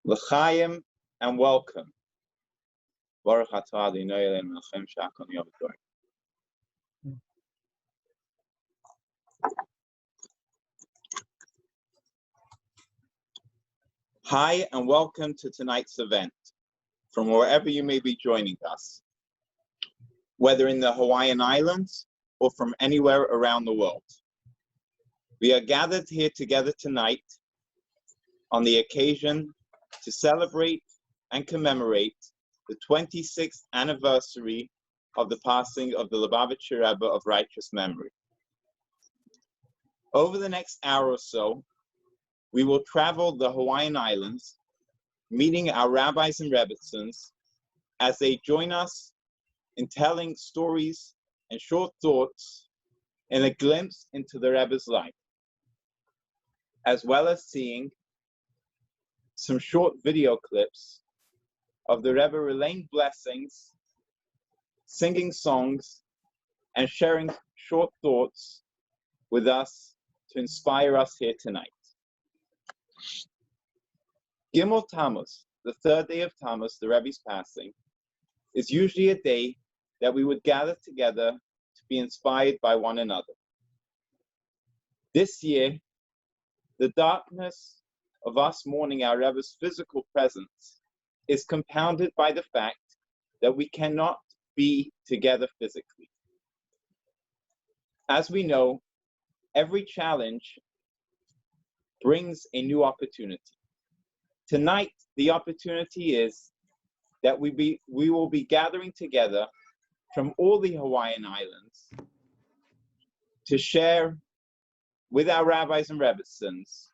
L'chaim and welcome. Baruch atah Adonai Eloheinu melech sha'akol yom tov. Hi and welcome to tonight's event from wherever you may be joining us, whether in the Hawaiian Islands or from anywhere around the world. We are gathered here together tonight on the occasion to celebrate and commemorate the 26th anniversary of the passing of the Lubavitcher Rebbe of righteous memory. Over the next hour or so, we will travel the Hawaiian Islands, meeting our rabbis and Rebbetzins as they join us in telling stories and short thoughts and a glimpse into the Rebbe's life, as well as seeing some short video clips of the Rebbe relaying blessings, singing songs, and sharing short thoughts with us to inspire us here tonight. Gimel Tammuz, the third day of Tammuz, the Rebbe's passing, is usually a day that we would gather together to be inspired by one another. This year, the darkness of us mourning our Rebbe's physical presence is compounded by the fact that we cannot be together physically. As we know, every challenge brings a new opportunity. Tonight, the opportunity is that we will be gathering together from all the Hawaiian Islands to share with our rabbis and Rebbetzins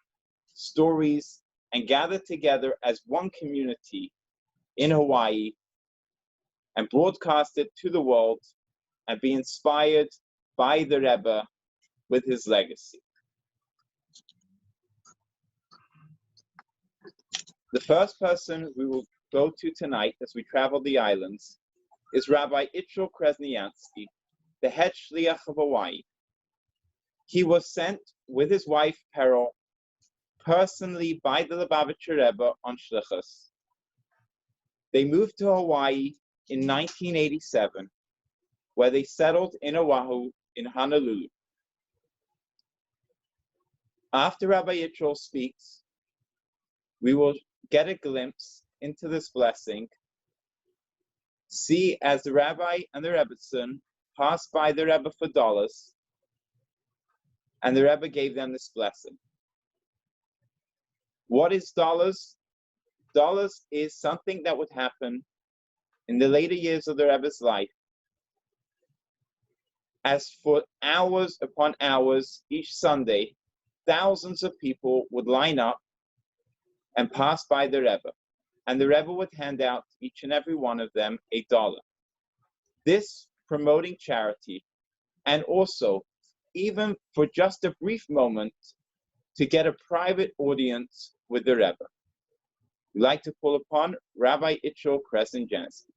stories and gather together as one community in Hawaii and broadcast it to the world and be inspired by the Rebbe with his legacy. The first person we will go to tonight as we travel the islands is Rabbi Itchel Kresniansky, the head shliach of Hawaii. He was sent with his wife Peril personally by the Lubavitcher Rebbe on shlichus. They moved to Hawaii in 1987, where they settled in Oahu in Honolulu. After Rabbi Itchel speaks, we will get a glimpse into this blessing, see as the rabbi and the Rebbetzin passed by the Rebbe for dollars, and the Rebbe gave them this blessing. What is dollars? Dollars is something that would happen in the later years of the Rebbe's life, as for hours upon hours each Sunday, thousands of people would line up and pass by the Rebbe, and the Rebbe would hand out to each and every one of them $1. This promoting charity, and also, even for just a brief moment, to get a private audience with the Rebbe. We'd like to call upon Rabbi Itchel Kresniansky.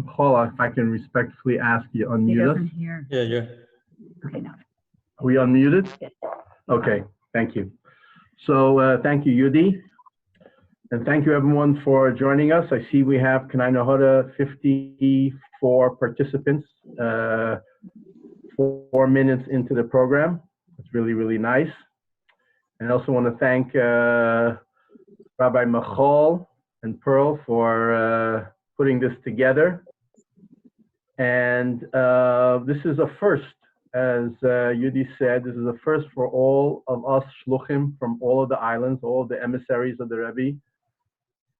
Paula, if I can respectfully ask you, unmute us. Yeah. Okay, now. Are we unmuted? Yes. Okay, thank you. So thank you, Yudi. And thank you, everyone, for joining us. I see we have Kanainohoda 54 participants, 4 minutes into the program. It's really, really nice. And I also want to thank Rabbi Michal and Pearl for putting this together. And this is a first, as Yudi said, this is a first for all of us shluchim from all of the islands, all of the emissaries of the Rebbe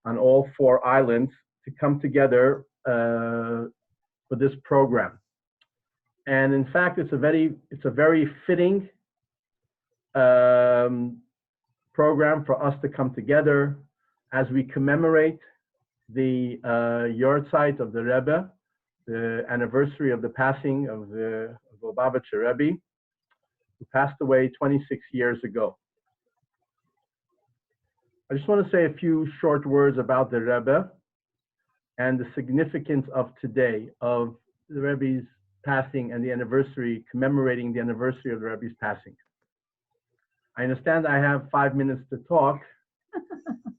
on all 4 islands to come together for this program. And in fact, it's a very fitting program for us to come together as we commemorate the Yortzeit of the Rebbe, the anniversary of the passing of the Lubavitcher Rebbe, who passed away 26 years ago. I just want to say a few short words about the Rebbe and the significance of today, of the Rebbe's passing and the anniversary, commemorating the anniversary of the Rebbe's passing. I understand I have 5 minutes to talk,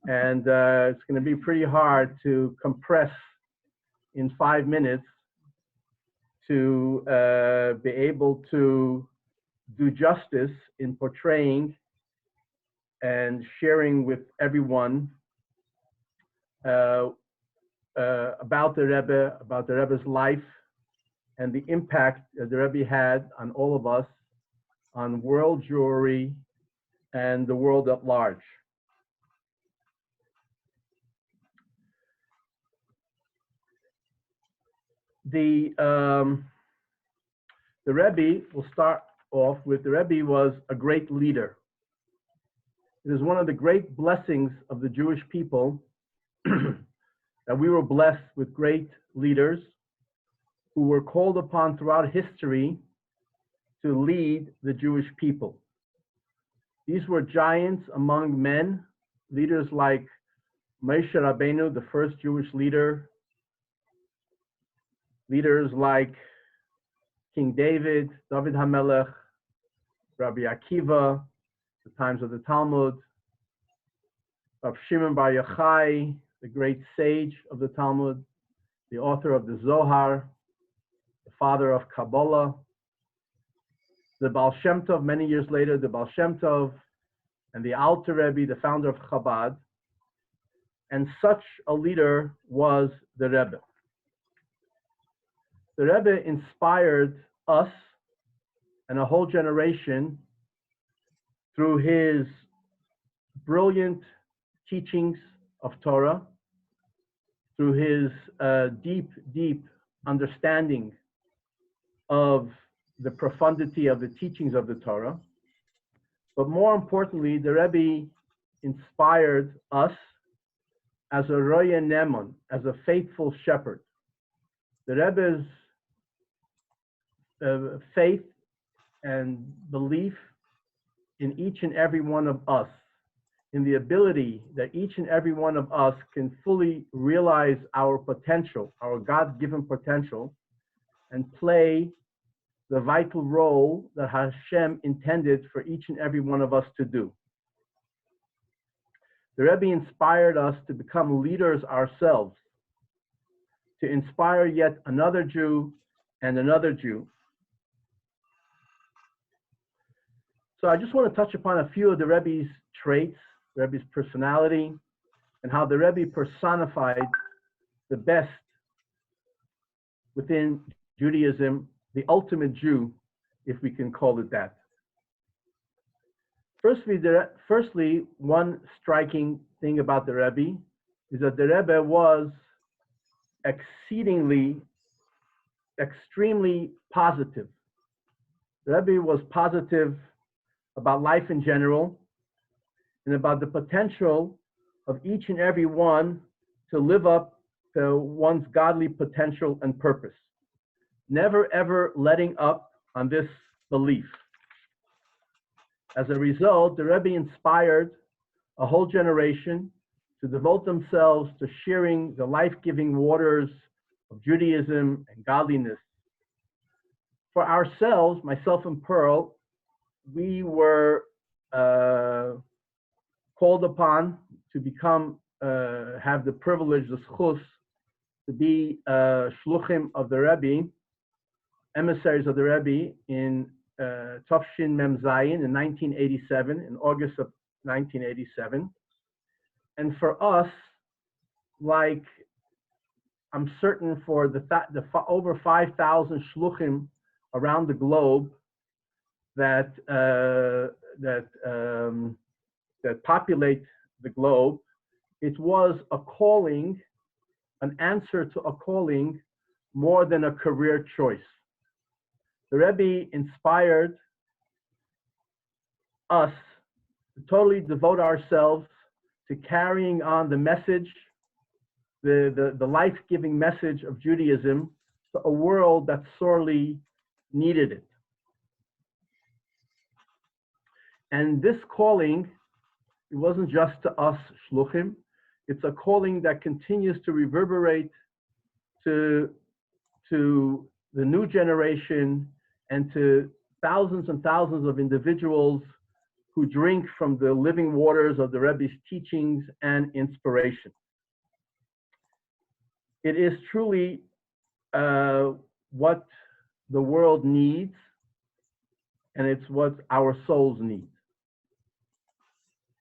and it's going to be pretty hard to compress in 5 minutes to be able to do justice in portraying and sharing with everyone about the Rebbe's life and the impact that the Rebbe had on all of us, on world Jewry and the world at large. The Rebbe, we'll start off with, the Rebbe was a great leader. It is one of the great blessings of the Jewish people that we were blessed with great leaders who were called upon throughout history to lead the Jewish people. These were giants among men, leaders like Moshe Rabbeinu, the first Jewish leader, leaders like King David, David HaMelech, Rabbi Akiva, the times of the Talmud, Rav Shimon Bar Yochai, the great sage of the Talmud, the author of the Zohar, the father of Kabbalah, the Baal Shem Tov, many years later, the Baal Shem Tov, and the Alter Rebbe, the founder of Chabad. And such a leader was the Rebbe. The Rebbe inspired us and a whole generation through his brilliant teachings of Torah, through his deep, deep understanding of the profundity of the teachings of the Torah. But more importantly, the Rebbe inspired us as a Roya Nemon, as a faithful shepherd. The Rebbe's faith and belief in each and every one of us, in the ability that each and every one of us can fully realize our potential, our God-given potential, and play the vital role that Hashem intended for each and every one of us to do. The Rebbe inspired us to become leaders ourselves, to inspire yet another Jew and another Jew. So I just want to touch upon a few of the Rebbe's traits, the Rebbe's personality, and how the Rebbe personified the best within Judaism, the ultimate Jew, if we can call it that. Firstly, one striking thing about the Rebbe is that the Rebbe was extremely positive. The Rebbe was positive about life in general and about the potential of each and every one to live up to one's godly potential and purpose. Never ever letting up on this belief. As a result, the Rebbe inspired a whole generation to devote themselves to sharing the life-giving waters of Judaism and godliness. For ourselves, myself and Pearl, we were called upon to become, have the privilege, the schus, to be shluchim of the Rebbe, emissaries of the Rebbe in Tafshin Mem Zayin in 1987, in August of 1987. And for us, like I'm certain for the over 5,000 shluchim around the globe that populate the globe, it was a calling, an answer to a calling more than a career choice. The Rebbe inspired us to totally devote ourselves to carrying on the message, the life-giving message of Judaism to a world that sorely needed it. And this calling It wasn't just to us shluchim. It's a calling that continues to reverberate to the new generation and to thousands and thousands of individuals who drink from the living waters of the Rebbe's teachings and inspiration. It is truly what the world needs, and it's what our souls need.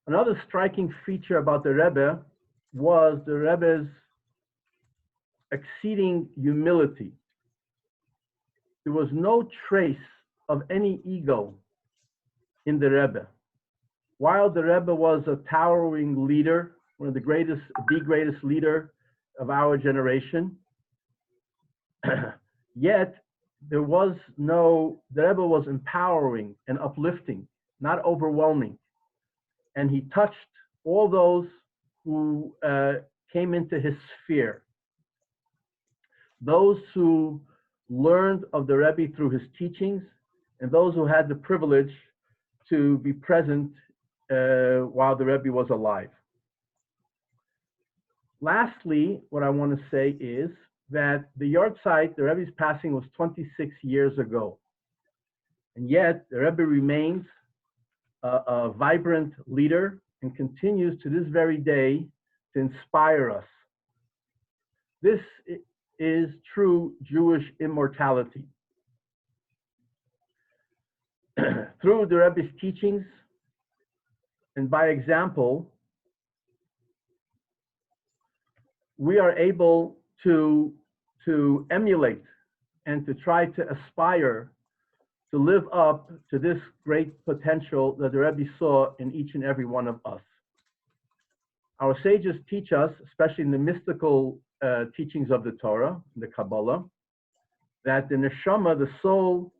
Another striking feature about the Rebbe was the Rebbe's exceeding humility. There was no trace of any ego in the Rebbe. While the Rebbe was a towering leader, one of the greatest leader of our generation, yet the Rebbe was empowering and uplifting, not overwhelming. And he touched all those who came into his sphere. Those who learned of the Rebbe through his teachings, and those who had the privilege to be present while the Rebbe was alive. Lastly, what I want to say is that the yahrzeit, the Rebbe's passing, was 26 years ago. And yet, the Rebbe remains a vibrant leader and continues to this very day to inspire us. This is true Jewish immortality. Through the Rebbe's teachings and by example, we are able to emulate and to try to aspire to live up to this great potential that the Rebbe saw in each and every one of us. Our sages teach us, especially in the mystical teachings of the Torah, the Kabbalah, that the neshama, the soul,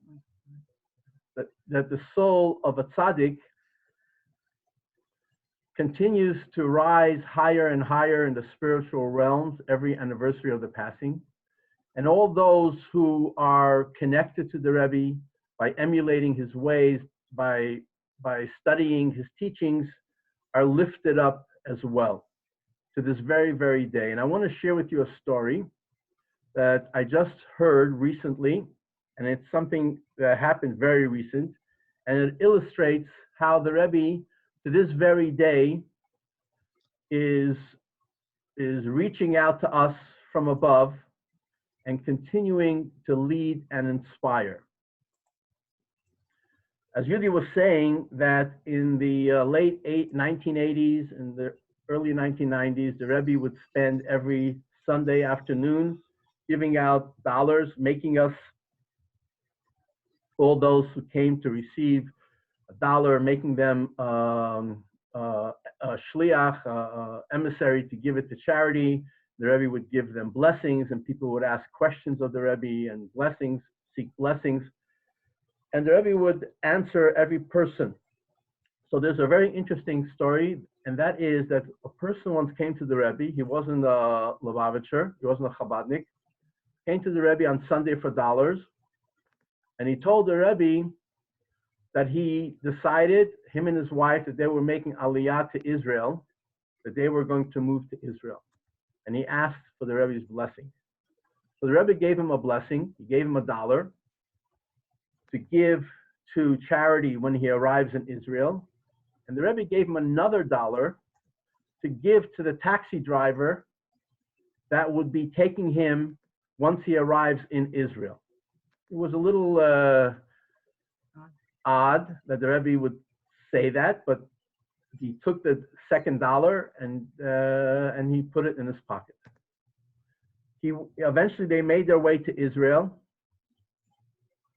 that the soul of a tzaddik continues to rise higher and higher in the spiritual realms every anniversary of the passing. And all those who are connected to the Rebbe by emulating his ways, by studying his teachings, are lifted up as well to this very, very day. And I want to share with you a story that I just heard recently, and it's something that happened very recent, and it illustrates how the Rebbe, to this very day, is reaching out to us from above and continuing to lead and inspire. As Yudi was saying, that in the late 1980s and the early 1990s, the Rebbe would spend every Sunday afternoon giving out dollars, making us, all those who came to receive a dollar, making them a shliach, emissary to give it to charity. The Rebbe would give them blessings, and people would ask questions of the Rebbe and blessings, seek blessings. And the Rebbe would answer every person. So there's a very interesting story, and that is that a person once came to the Rebbe. He wasn't a Lubavitcher, he wasn't a Chabadnik. Came to the Rebbe on Sunday for dollars, and he told the Rebbe that he decided, him and his wife, that they were making aliyah to Israel, that they were going to move to Israel. And he asked for the Rebbe's blessing. So the Rebbe gave him a blessing. He gave him $1 to give to charity when he arrives in Israel. And the Rebbe gave him another $1 to give to the taxi driver that would be taking him once he arrives in Israel. It was a little odd that the Rebbe would say that, but he took the second $1 and he put it in his pocket. Eventually they made their way to Israel,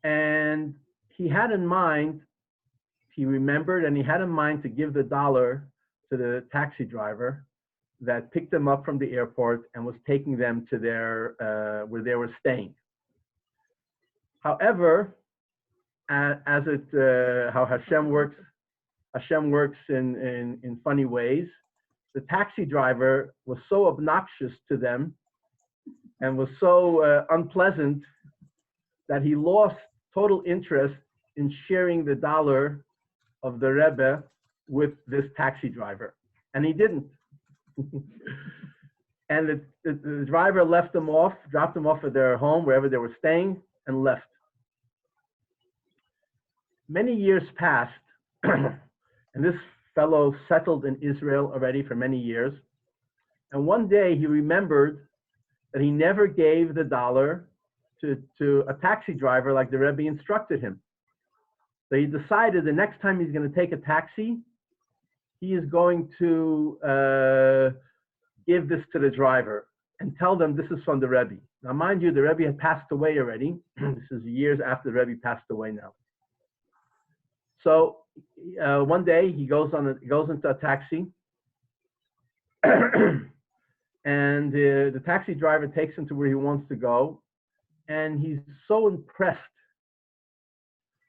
and he had in mind, he remembered, and he had in mind to give the $1 to the taxi driver that picked them up from the airport and was taking them to their where they were staying. However, how Hashem works in funny ways. The taxi driver was so obnoxious to them and was so unpleasant that he lost total interest in sharing the $1 of the Rebbe with this taxi driver, and he didn't. And the driver left them off, dropped them off at their home, wherever they were staying, and left. Many years passed, and this fellow settled in Israel already for many years. And one day he remembered that he never gave the dollar to a taxi driver like the Rebbe instructed him. So he decided the next time he's going to take a taxi, he is going to give this to the driver and tell them this is from the Rebbe. Now, mind you, the Rebbe had passed away already. This is years after the Rebbe passed away now. So one day he goes into a taxi, and the taxi driver takes him to where he wants to go, and he's so impressed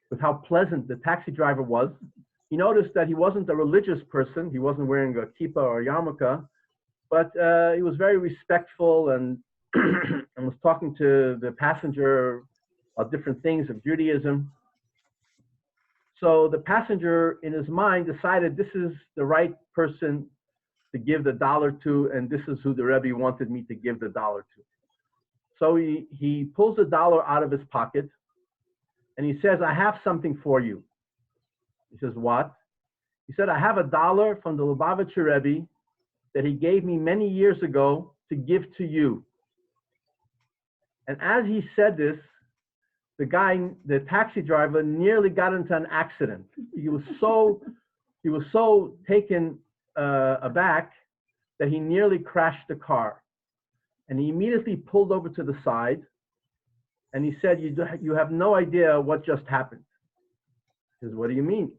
with how pleasant the taxi driver was. He noticed that he wasn't a religious person. He wasn't wearing a kippah or a yarmulke, but he was very respectful and and was talking to the passenger about different things of Judaism. So the passenger, in his mind, decided this is the right person to give the dollar to, and this is who the Rebbe wanted me to give the dollar to. So he pulls the dollar out of his pocket, and he says, I have something for you. He says, what? He said, I have a dollar from the Lubavitcher Rebbe that he gave me many years ago to give to you. And as he said this, the taxi driver nearly got into an accident. He was so taken aback that he nearly crashed the car. And he immediately pulled over to the side, and he said, you have no idea what just happened. He says, what do you mean?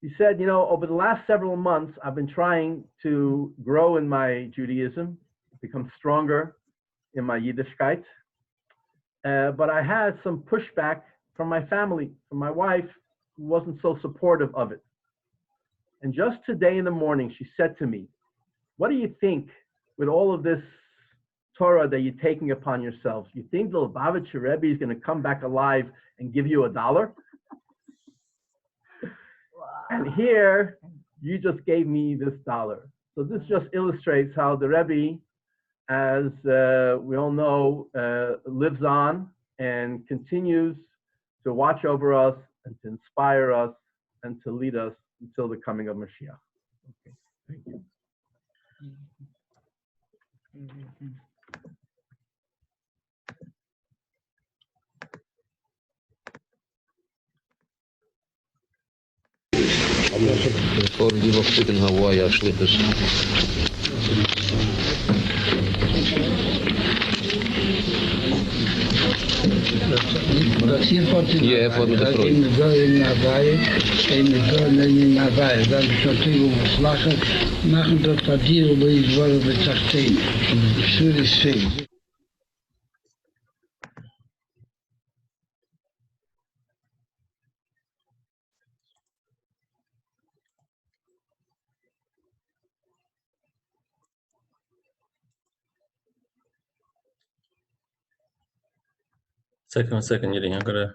He said, over the last several months, I've been trying to grow in my Judaism, become stronger in my Yiddishkeit. But I had some pushback from my family, from my wife, who wasn't so supportive of it. And just today in the morning, she said to me, what do you think with all of this Torah that you're taking upon yourselves? You think the Lubavitcher Rebbe is going to come back alive and give you $1? Wow. And here, you just gave me this dollar. So this just illustrates how the Rebbe, as we all know, lives on and continues to watch over us and to inspire us and to lead us until the coming of Mashiach. Okay, thank you. Bevor die noch in Hawaii schlitters. Yeah, for the Freud. In Hawaii, dann schon drüber was lachen, machen dort ein Deal, wo ich war mit 16. Schön ist schön. Second, Yudi, I'm gonna.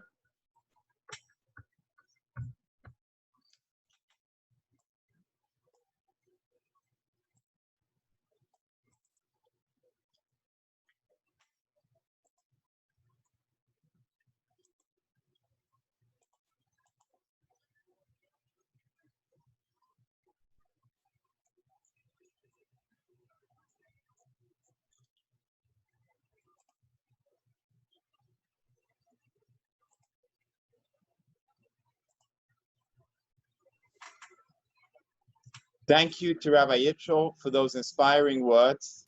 Thank you to Rabbi Yitzchel for those inspiring words.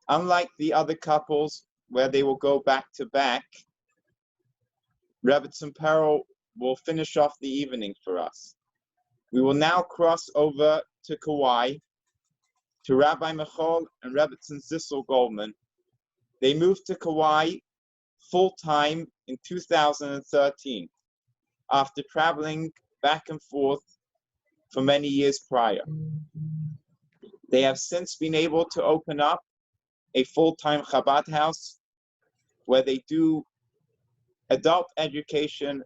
Unlike the other couples where they will go back to back, Rebbetzin Peril will finish off the evening for us. We will now cross over to Kauai, to Rabbi Michal and Rebbetzin Zissel Goldman. They moved to Kauai full-time in 2013 after traveling back and forth for many years prior. They have since been able to open up a full-time Chabad house where they do adult education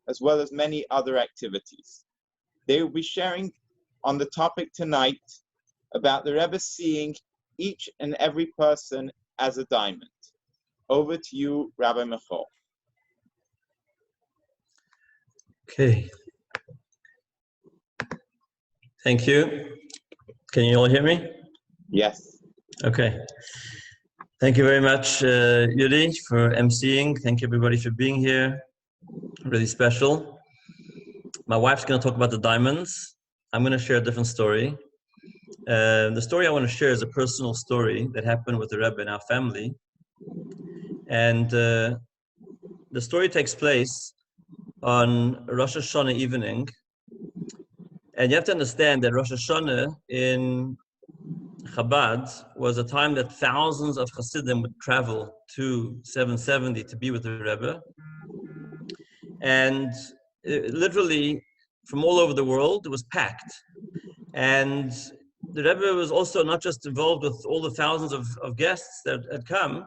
as well as many other activities. They will be sharing on the topic tonight about the Rebbe seeing each and every person as a diamond. Over to you, Rabbi Michal. Okay. Thank you. Can you all hear me? Yes. Okay. Thank you very much, Yudi, for emceeing. Thank you, everybody, for being here. Really special. My wife's going to talk about the diamonds. I'm going to share a different story. The story I want to share is a personal story that happened with the Rebbe in our family. And the story takes place on Rosh Hashanah evening. And you have to understand that Rosh Hashanah in Chabad was a time that thousands of Hasidim would travel to 770 to be with the Rebbe. And literally from all over the world, it was packed. And the Rebbe was also not just involved with all the thousands of guests that had come,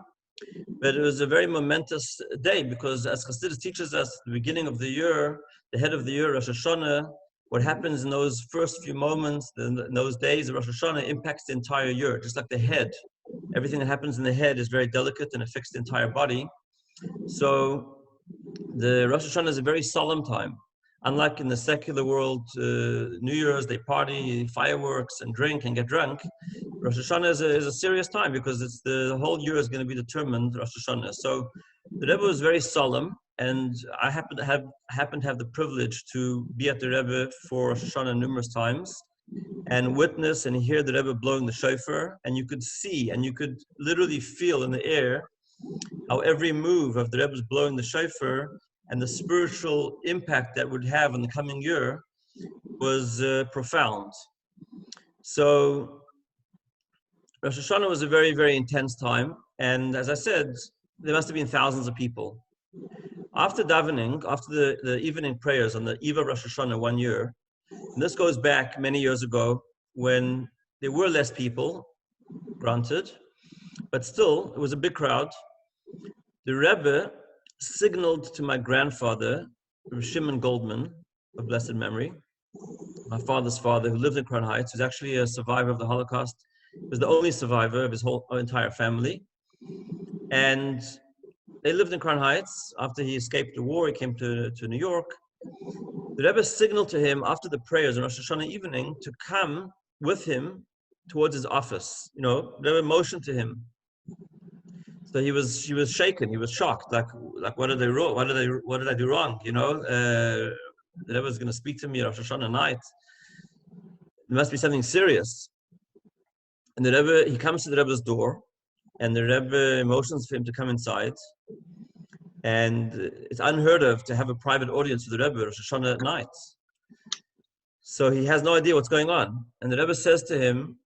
but it was a very momentous day because as Hasidus teaches us at the beginning of the year, the head of the year, Rosh Hashanah, what happens in those first few moments, in those days of Rosh Hashanah impacts the entire year, just like the head. Everything that happens in the head is very delicate and affects the entire body. So the Rosh Hashanah is a very solemn time. Unlike in the secular world, New Year's, they party, fireworks, and drink and get drunk. Rosh Hashanah is a serious time because it's the whole year is going to be determined, Rosh Hashanah. So the Rebbe was very solemn, and I happen to have the privilege to be at the Rebbe for Rosh Hashanah numerous times and witness and hear the Rebbe blowing the shofar, and you could see and you could literally feel in the air how every move of the Rebbe's blowing the shofar and the spiritual impact that would have in the coming year was profound. So Rosh Hashanah was a very, very intense time. And as I said, there must have been thousands of people. After davening, after the evening prayers on the Eve of Rosh Hashanah one year, and this goes back many years ago when there were less people, granted, but still, it was a big crowd. The Rebbe signaled to my grandfather, Shimon Goldman, of blessed memory, my father's father, who lived in Crown Heights, who's actually a survivor of the Holocaust, was the only survivor of his whole entire family. And they lived in Crown Heights. After he escaped the war, he came to New York. The Rebbe signaled to him after the prayers on Rosh Hashanah evening to come with him towards his office. You know, the Rebbe motioned to him. So he was shaken. He was shocked. Like what did I do wrong? You know, the Rebbe was going to speak to me Rosh Hashanah night. There must be something serious. And the Rebbe, he comes to the Rebbe's door, and the Rebbe motions for him to come inside. And it's unheard of to have a private audience with the Rebbe Rosh Hashanah at night. So he has no idea what's going on. And the Rebbe says to him,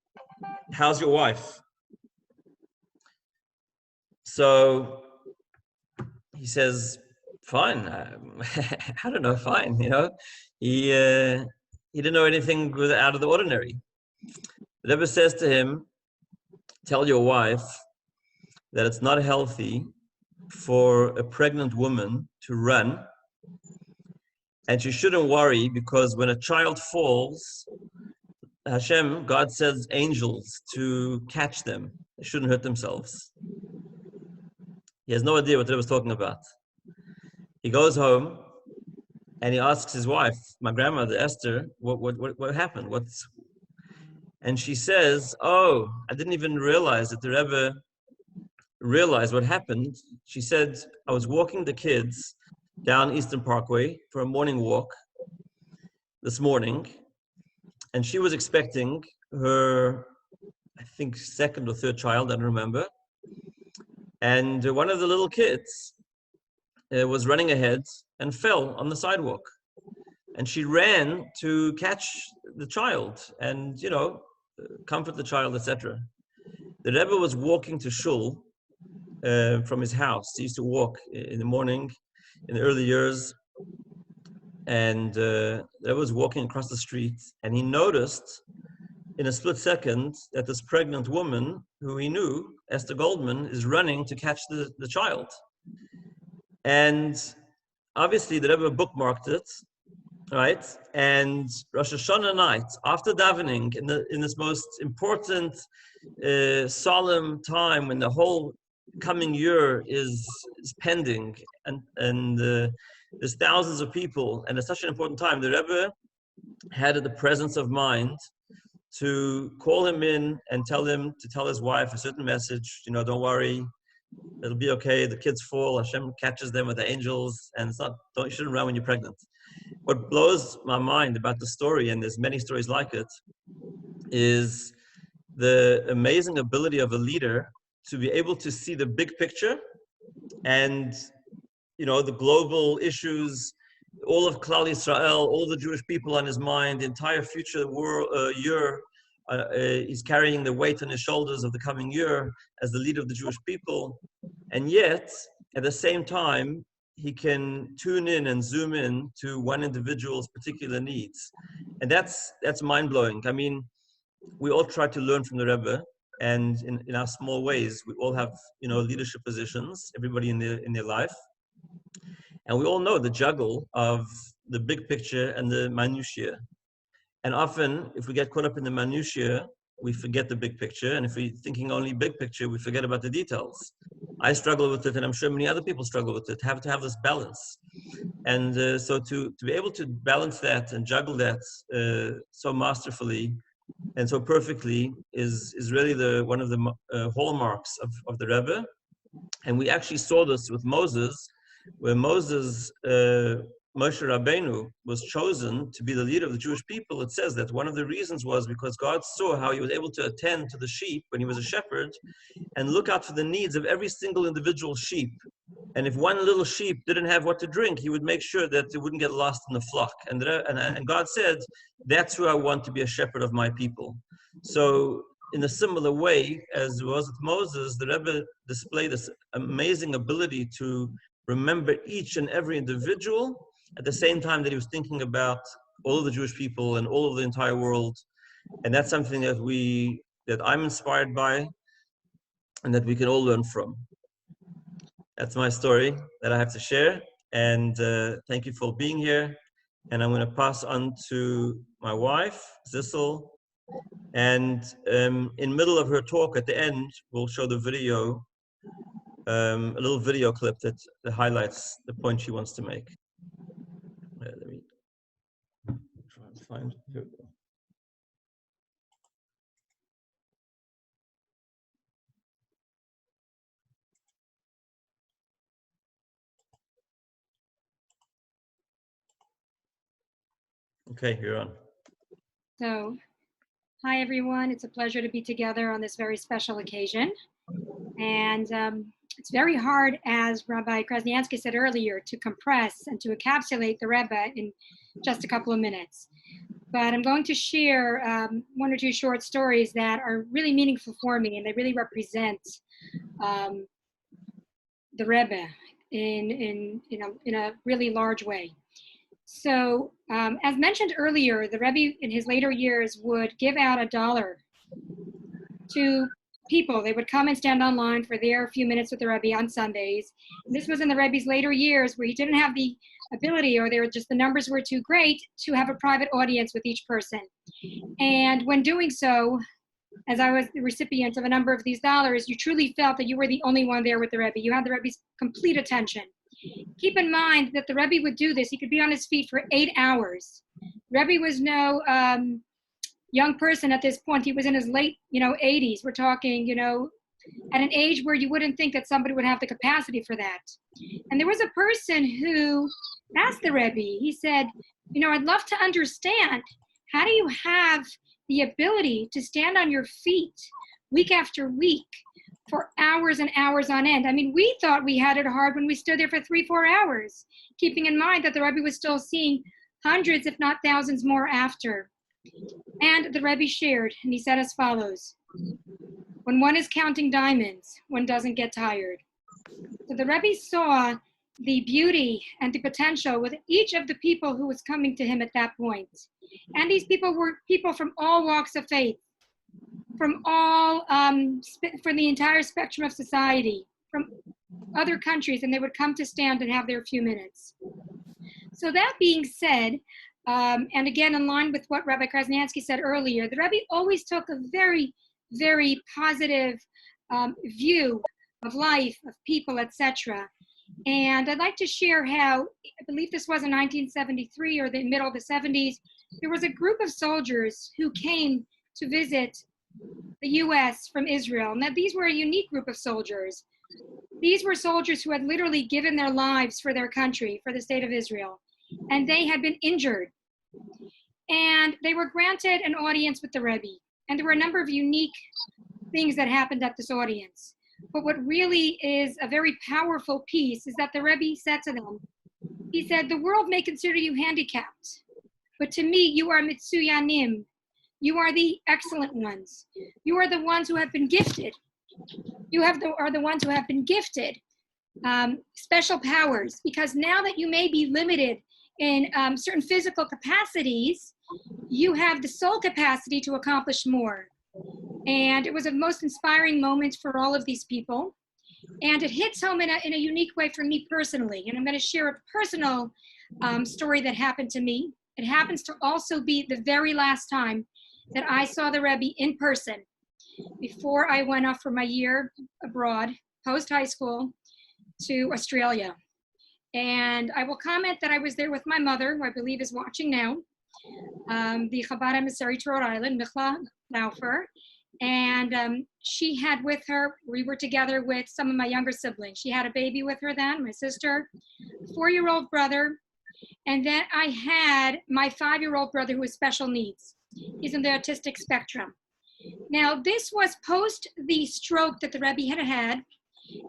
"How's your wife?" So he says, "Fine." I don't know, fine, you know. He didn't know anything out of the ordinary. The Rebbe says to him, "Tell your wife that it's not healthy for a pregnant woman to run, and she shouldn't worry because when a child falls, Hashem, God sends angels to catch them. They shouldn't hurt themselves." He has no idea what they was talking about. He goes home and he asks his wife, my grandmother Esther, what happened? And she says, "Oh, I didn't even realize that the Rebbe realized what happened." She said, "I was walking the kids down Eastern Parkway for a morning walk this morning, and she was expecting her, I think, second or third child, I don't remember. And one of the little kids was running ahead and fell on the sidewalk. And she ran to catch the child and, you know, comfort the child, etc. The Rebbe was walking to shul from his house. He used to walk in the morning in the early years. And the Rebbe was walking across the street, and he noticed in a split second that this pregnant woman who he knew, Esther Goldman, is running to catch the child. And obviously the Rebbe bookmarked it, right? And Rosh Hashanah night, after davening, in this most important, solemn time when the whole coming year is pending, and there's thousands of people, and it's such an important time. The Rebbe had the presence of mind to call him in and tell him to tell his wife a certain message. Don't worry, it'll be okay. The kids fall, Hashem catches them with the angels, and you shouldn't run when you're pregnant. What blows my mind about the story, and there's many stories like it, is the amazing ability of a leader to be able to see the big picture and, the global issues, all of Klal Yisrael, all the Jewish people on his mind, the entire future year. He's carrying the weight on his shoulders of the coming year as the leader of the Jewish people. And yet, at the same time, he can tune in and zoom in to one individual's particular needs. And that's mind-blowing. I mean, we all try to learn from the Rebbe, and in our small ways, we all have, leadership positions, everybody in their life. And we all know the juggle of the big picture and the minutiae. And often, if we get caught up in the minutiae, we forget the big picture. And if we're thinking only big picture, we forget about the details. I struggle with it, and I'm sure many other people struggle with it, to have this balance. And so to be able to balance that and juggle that so masterfully and so perfectly is really one of the hallmarks of the Rebbe. And we actually saw this with Moses, where Moshe Rabbeinu was chosen to be the leader of the Jewish people. It says that one of the reasons was because God saw how he was able to attend to the sheep when he was a shepherd and look out for the needs of every single individual sheep. And if one little sheep didn't have what to drink, he would make sure that it wouldn't get lost in the flock. And God said, that's who I want to be a shepherd of my people. So in a similar way as it was with Moses, the Rebbe displayed this amazing ability to remember each and every individual at the same time that he was thinking about all of the Jewish people and all of the entire world. And that's something that I'm inspired by and that we can all learn from. That's my story that I have to share. And thank you for being here. And I'm going to pass on to my wife, Zissel. And in middle of her talk at the end, we'll show the video, a little video clip that highlights the point she wants to make. Let me try and find, here we go. Okay, you're on. So, hi everyone. It's a pleasure to be together on this very special occasion. And it's very hard, as Rabbi Krasniansky said earlier, to compress and to encapsulate the Rebbe in just a couple of minutes. But I'm going to share one or two short stories that are really meaningful for me, and they really represent the Rebbe in a really large way. So, as mentioned earlier, the Rebbe in his later years would give out $1 to people. They would come and stand online for their few minutes with the Rebbe on Sundays. And this was in the Rebbe's later years, where he didn't have the ability, or the numbers were too great to have a private audience with each person. And when doing so, as I was the recipient of a number of these dollars, you truly felt that you were the only one there with the Rebbe. You had the Rebbe's complete attention. Keep in mind that the Rebbe would do this. He could be on his feet for 8 hours. Rebbe was no young person at this point. He was in his late, 80s. We're talking, at an age where you wouldn't think that somebody would have the capacity for that. And there was a person who asked the Rebbe, he said, I'd love to understand, how do you have the ability to stand on your feet week after week for hours and hours on end? I mean, we thought we had it hard when we stood there for 3-4 hours, keeping in mind that the Rebbe was still seeing hundreds, if not thousands more after. And the Rebbe shared, and he said as follows: when one is counting diamonds, one doesn't get tired. So the Rebbe saw the beauty and the potential with each of the people who was coming to him at that point. And these people were people from all walks of faith, from all, from the entire spectrum of society, from other countries, and they would come to stand and have their few minutes. So that being said, And again, in line with what Rabbi Krasnansky said earlier, the Rebbe always took a very, very positive view of life, of people, etc. And I'd like to share how, I believe this was in 1973 or the middle of the 70s, there was a group of soldiers who came to visit the US from Israel. Now, these were a unique group of soldiers. These were soldiers who had literally given their lives for their country, for the state of Israel, and they had been injured. And they were granted an audience with the Rebbe. And there were a number of unique things that happened at this audience. But what really is a very powerful piece is that the Rebbe said to them, he said, the world may consider you handicapped, but to me, you are mitsuyanim. You are the excellent ones. You are the ones who have been gifted. You are the ones who have been gifted special powers, because now that you may be limited in certain physical capacities, you have the soul capacity to accomplish more. And it was a most inspiring moment for all of these people. And it hits home in a unique way for me personally. And I'm going to share a personal story that happened to me. It happens to also be the very last time that I saw the Rebbe in person before I went off for my year abroad, post-high school, to Australia. And I will comment that I was there with my mother, who I believe is watching now, the Chabad emissary to Rhode Island, Michla Laufer. And she had with her, we were together with some of my younger siblings. She had a baby with her then, my sister, 4-year-old brother. And then I had my 5-year-old brother who has special needs. He's in the autistic spectrum. Now, this was post the stroke that the Rebbe had had.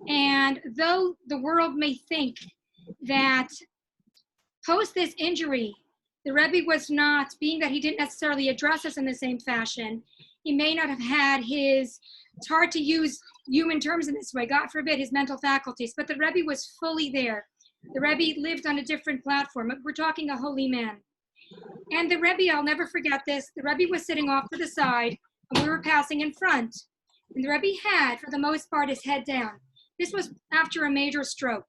And though the world may think that post this injury, the Rebbe was not, being that he didn't necessarily address us in the same fashion, he may not have had his, it's hard to use human terms in this way, God forbid, his mental faculties, but the Rebbe was fully there. The Rebbe lived on a different platform. We're talking a holy man. And the Rebbe, I'll never forget this, the Rebbe was sitting off to the side, and we were passing in front. And the Rebbe had, for the most part, his head down. This was after a major stroke.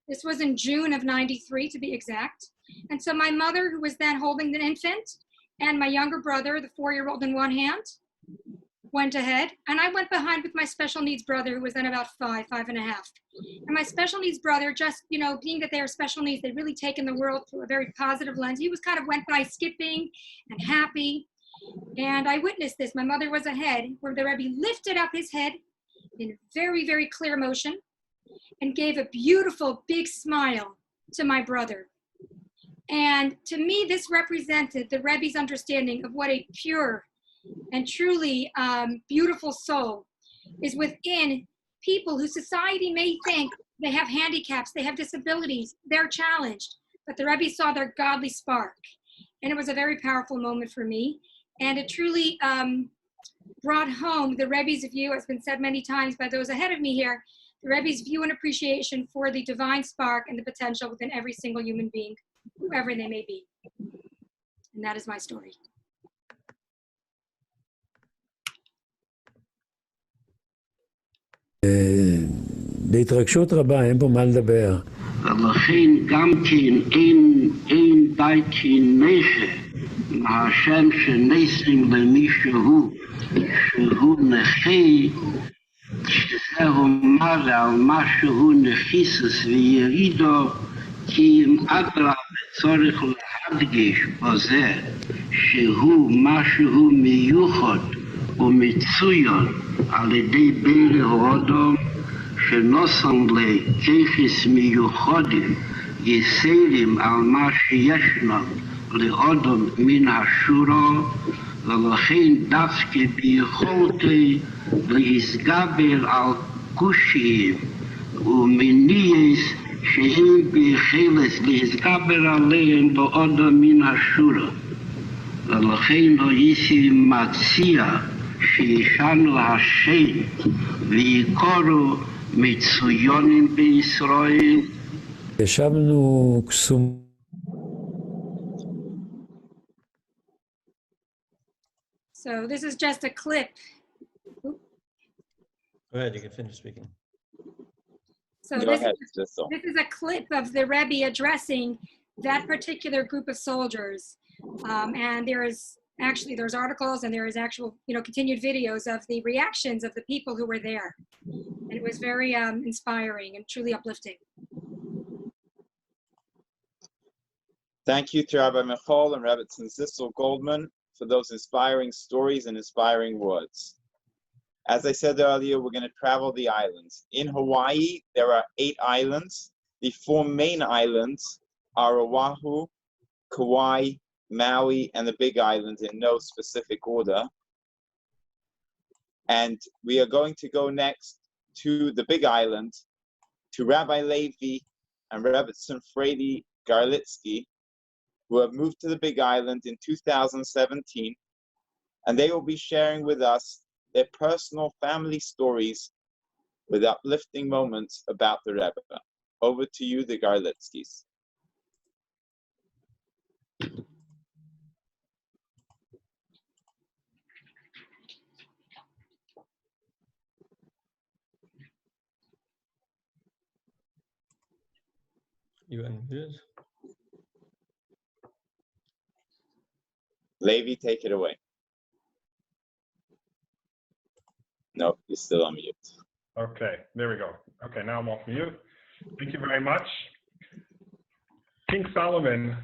This was in June of '93, to be exact. And so my mother, who was then holding the infant, and my younger brother, the 4-year-old in one hand, went ahead. And I went behind with my special needs brother, who was then about 5 and a half. And my special needs brother, just, you know, being that they are special needs, they've really taken the world through a very positive lens. He was kind of went by skipping and happy. And I witnessed this. My mother was ahead, where the Rebbe lifted up his head in very, very clear motion and gave a beautiful big smile to my brother. And to me, this represented the Rebbe's understanding of what a pure and truly beautiful soul is within people who society may think they have handicaps, they have disabilities, they're challenged, but the Rebbe saw their godly spark. And it was a very powerful moment for me. And it truly brought home the Rebbe's view, as has been said many times by those ahead of me here, the Rebbe's view and appreciation for the divine spark and the potential within every single human being, whoever they may be. And that is my story. בהתרגשות רבה, אין פה מה לדבר. ולכן גם כן אין דייתי נכה מהשם שנסים למישהו שהוא נכה, שזהו מראה על משהו נחיסוס וירידו, כי אם אדרבה צורך להדגיש בזה שהוא משהו מיוחד ומצוין על ידי בורא העולם, שנוסן לכיחס מיוחדים יסיירים על מה שישנו לאדם מן השורה, ולכן דווקא ביכולתי להסגבר על קושיים ומניעס שהם ביכולת להסגבר עליהם לאדם מן השורה. ולכן הייתי מציע שישנו השם ויקורו מצוינים בישראל. ישבנו קסום. So this is just a clip. Go ahead, you can finish speaking. So this is a clip of the Rebbe addressing that particular group of soldiers. And there's articles and there is actual, continued videos of the reactions of the people who were there. And it was very inspiring and truly uplifting. Thank you to Rabbi Michal and Rebbetzin Zissel Goldman for those inspiring stories and inspiring words. As I said earlier, we're going to travel the islands. In Hawaii, there are 8 islands. The 4 main islands are Oahu, Kauai, Maui, and the Big Island in no specific order. And we are going to go next to the Big Island, to Rabbi Levi and Rebbetzin Frady Garlitsky, who have moved to the Big Island in 2017, and they will be sharing with us their personal family stories with uplifting moments about the Rebbe. Over to you, the Garlitskys. You unmuted. Levi, take it away. No, you're still on mute. Okay, there we go. Okay, now I'm off mute. Thank you very much. King Solomon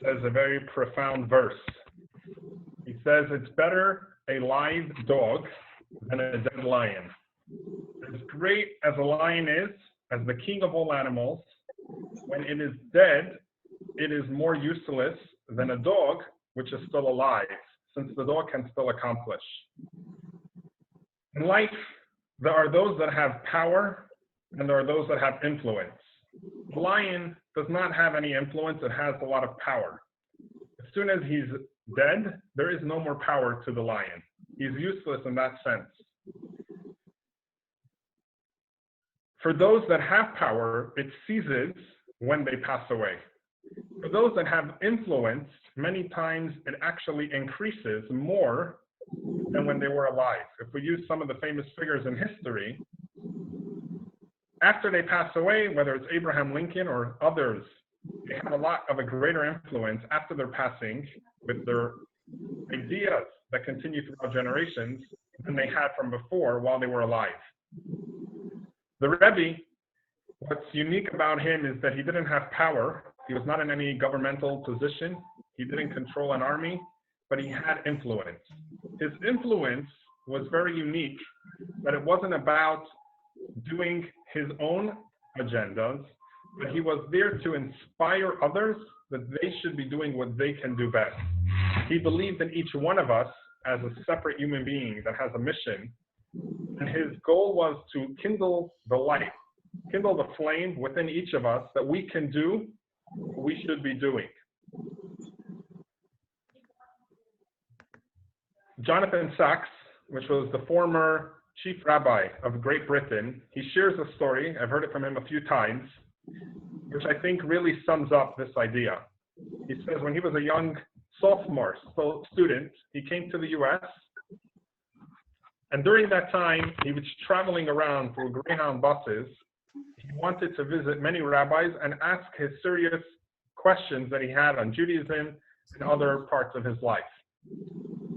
says a very profound verse. He says, it's better a live dog than a dead lion. As great as a lion is, as the king of all animals, when it is dead, it is more useless than a dog which is still alive, since the dog can still accomplish. In life, there are those that have power and there are those that have influence. The lion does not have any influence, it has a lot of power. As soon as he's dead, there is no more power to the lion. He's useless in that sense. For those that have power, it ceases when they pass away. For those that have influence, many times it actually increases more than when they were alive. If we use some of the famous figures in history, after they pass away, whether it's Abraham Lincoln or others, they have a lot of a greater influence after their passing with their ideas that continue throughout generations than they had from before while they were alive. The Rebbe, what's unique about him is that he didn't have power. He was not in any governmental position. He didn't control an army, but he had influence. His influence was very unique, but it wasn't about doing his own agendas, but he was there to inspire others that they should be doing what they can do best. He believed in each one of us as a separate human being that has a mission, and his goal was to kindle the light, kindle the flame within each of us that we can do what we should be doing. Jonathan Sachs, which was the former chief rabbi of Great Britain, he shares a story, I've heard it from him a few times, which I think really sums up this idea. He says when he was a young sophomore student, he came to the US, and during that time, he was traveling around through Greyhound buses. He wanted to visit many rabbis and ask his serious questions that he had on Judaism and other parts of his life.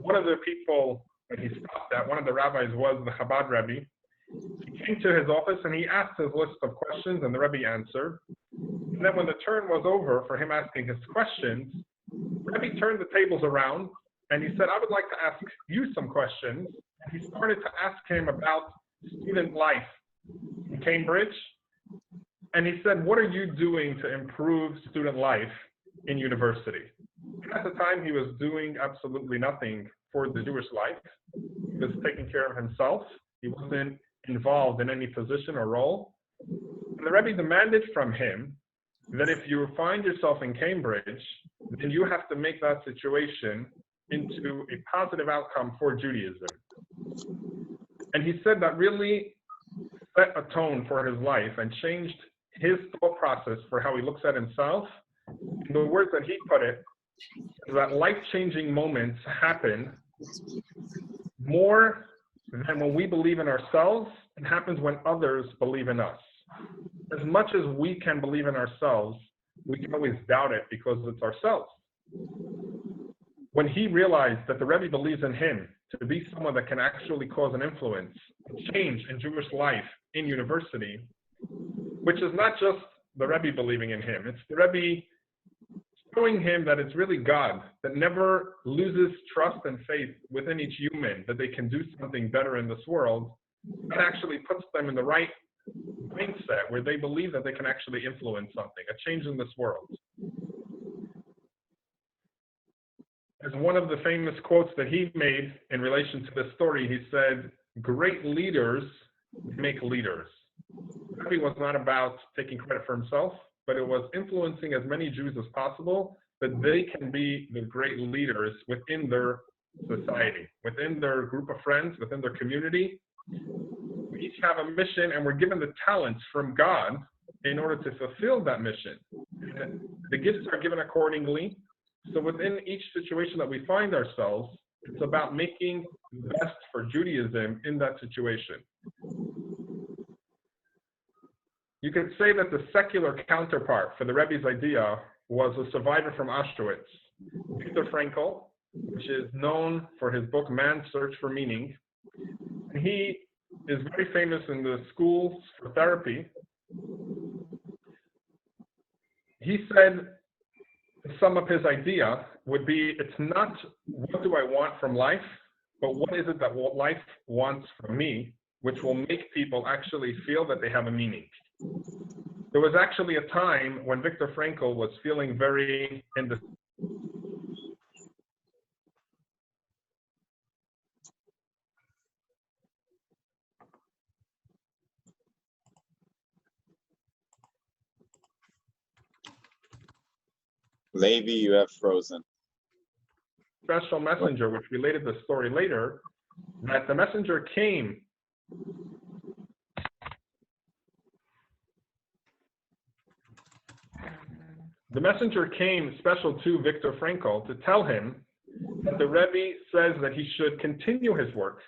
One of the people that he stopped at, one of the rabbis, was the Chabad Rebbe. He came to his office and he asked his list of questions, and the Rebbe answered. And then when the turn was over for him asking his questions, the Rebbe turned the tables around and he said, I would like to ask you some questions. And he started to ask him about student life in Cambridge. And he said, what are you doing to improve student life in university? And at the time, he was doing absolutely nothing for the Jewish life. He was taking care of himself. He wasn't involved in any position or role. And the Rebbe demanded from him that if you find yourself in Cambridge, then you have to make that situation into a positive outcome for Judaism. And he said that really set a tone for his life and changed his thought process for how he looks at himself. In the words that he put it, that life-changing moments happen more than when we believe in ourselves. It happens when others believe in us. As much as we can believe in ourselves, we can always doubt it because it's ourselves. When he realized that the Rebbe believes in him to be someone that can actually cause an influence, a change in Jewish life in university, which is not just the Rebbe believing in him, it's the Rebbe showing him that it's really God that never loses trust and faith within each human, that they can do something better in this world. That actually puts them in the right mindset where they believe that they can actually influence something, a change in this world. As one of the famous quotes that he made in relation to this story, he said, "Great leaders make leaders." Rebbe was not about taking credit for himself, but it was influencing as many Jews as possible that they can be the great leaders within their society, within their group of friends, within their community. We each have a mission, and we're given the talents from God in order to fulfill that mission. And the gifts are given accordingly. So within each situation that we find ourselves, it's about making the best for Judaism in that situation. You could say that the secular counterpart for the Rebbe's idea was a survivor from Auschwitz, Viktor Frankl, which is known for his book, Man's Search for Meaning. And he is very famous in the schools for therapy. He said, to sum up his idea, would be, it's not what do I want from life, but what is it that life wants from me, which will make people actually feel that they have a meaning. There was actually a time when Viktor Frankl was feeling very in the Levi, you have frozen. special messenger, which related the story later, that the messenger came special to Viktor Frankl to tell him that the Rebbe says that he should continue his work,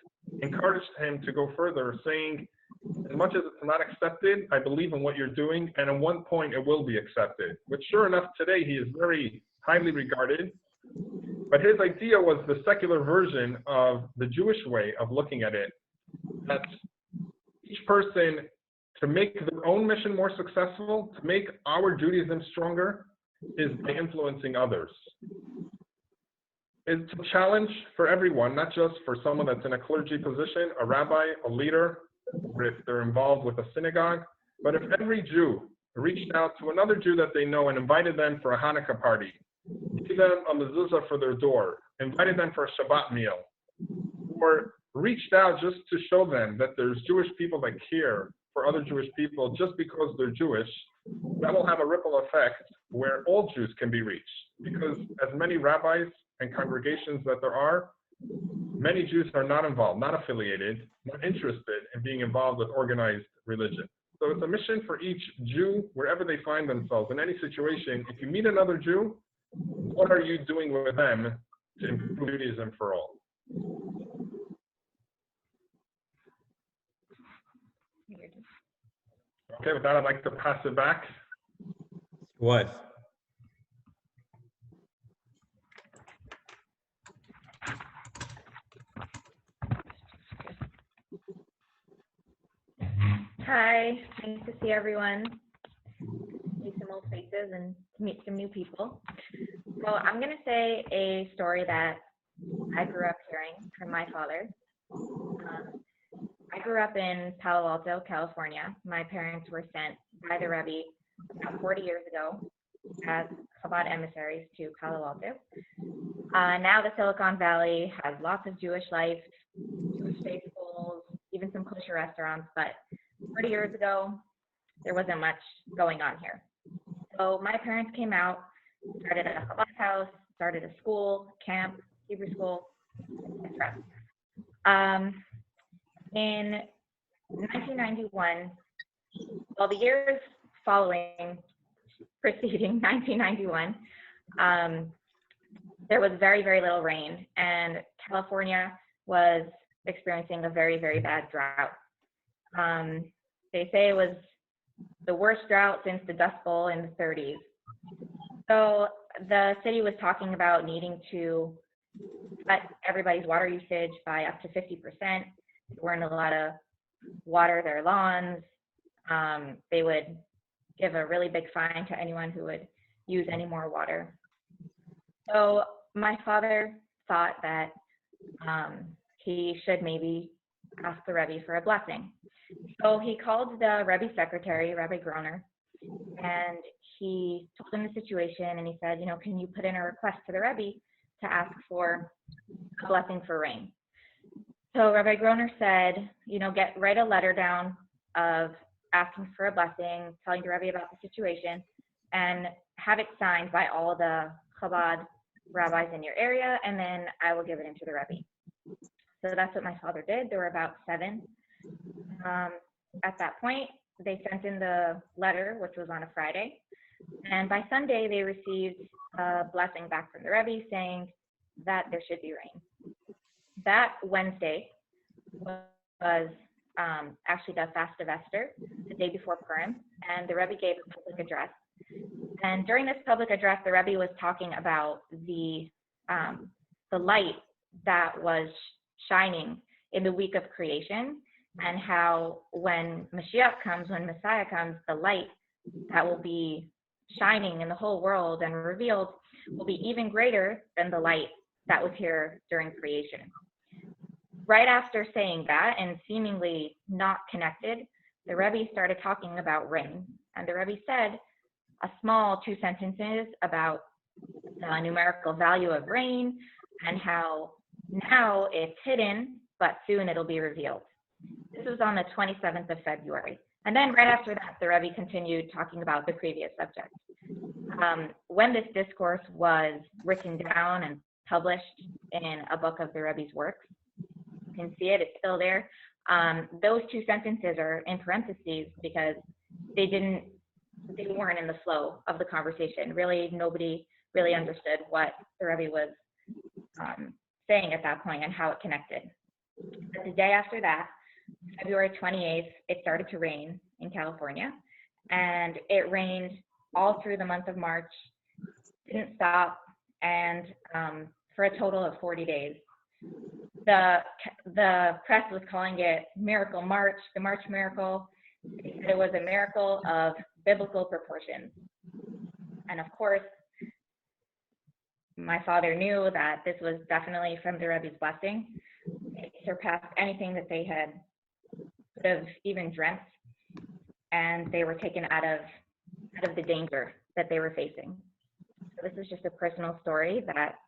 encouraged him to go further, saying, as much as it's not accepted, I believe in what you're doing, and at one point it will be accepted. Which sure enough, today he is very highly regarded. But his idea was the secular version of the Jewish way of looking at it, that each person, to make their own mission more successful, to make our Judaism stronger, is by influencing others. It's a challenge for everyone, not just for someone that's in a clergy position, a rabbi, a leader, or if they're involved with a synagogue, but if every Jew reached out to another Jew that they know and invited them for a Hanukkah party, gave them a mezuzah for their door, invited them for a Shabbat meal, or reached out just to show them that there's Jewish people that care for other Jewish people just because they're Jewish, that will have a ripple effect where all Jews can be reached. Because as many rabbis and congregations that there are, many Jews are not involved, not affiliated, not interested in being involved with organized religion. So it's a mission for each Jew, wherever they find themselves, in any situation. If you meet another Jew, what are you doing with them to improve Judaism for all? Okay, with that, I'd like to pass it back. Wife. Hi, nice to see everyone. See some old faces and meet some new people. So I'm going to say a story that I grew up hearing from my father. I grew up in Palo Alto, California. My parents were sent by the Rebbe about 40 years ago as Chabad emissaries to Palo Alto. Now the Silicon Valley has lots of Jewish life, Jewish day schools, even some kosher restaurants, but 40 years ago, there wasn't much going on here. So my parents came out, started a Chabad house, started a school, camp, Hebrew school, etc. In 1991, well, the years preceding 1991, there was very, very little rain, and California was experiencing a very, very bad drought. They say it was the worst drought since the Dust Bowl in the 30s. So the city was talking about needing to cut everybody's water usage by up to 50%. There weren't a lot of water their lawns. They would give a really big fine to anyone who would use any more water. So my father thought that he should maybe ask the Rebbe for a blessing. So he called the Rebbe secretary, Rabbi Groner, and he told him the situation, and he said, can you put in a request to the Rebbe to ask for a blessing for rain? So Rabbi Groner said, write a letter down of asking for a blessing, telling the Rebbe about the situation, and have it signed by all the Chabad rabbis in your area, and then I will give it into the Rebbe. So that's what my father did. There were about 7. At that point, they sent in the letter, which was on a Friday, and by Sunday, they received a blessing back from the Rebbe saying that there should be rain. That Wednesday was actually the fast of Esther, the day before Purim, and the Rebbe gave a public address. And during this public address, the Rebbe was talking about the light that was shining in the week of creation, and how when Mashiach comes, when Messiah comes, the light that will be shining in the whole world and revealed will be even greater than the light that was here during creation. Right after saying that, and seemingly not connected, the Rebbe started talking about rain. And the Rebbe said a small 2 sentences about the numerical value of rain and how now it's hidden, but soon it'll be revealed. This was on the 27th of February. And then right after that, the Rebbe continued talking about the previous subject. When this discourse was written down and published in a book of the Rebbe's works, you can see it, it's still there. Those 2 sentences are in parentheses because they weren't in the flow of the conversation. Really, nobody really understood what the Rebbe was saying at that point and how it connected. But the day after that, February 28th, it started to rain in California, and it rained all through the month of March, didn't stop, and for a total of 40 days. The press was calling it Miracle March, the March Miracle. They said it was a miracle of biblical proportions. And of course, my father knew that this was definitely from the Rebbe's blessing. It surpassed anything that they had could have even dreamt, and they were taken out of the danger that they were facing. So this is just a personal story that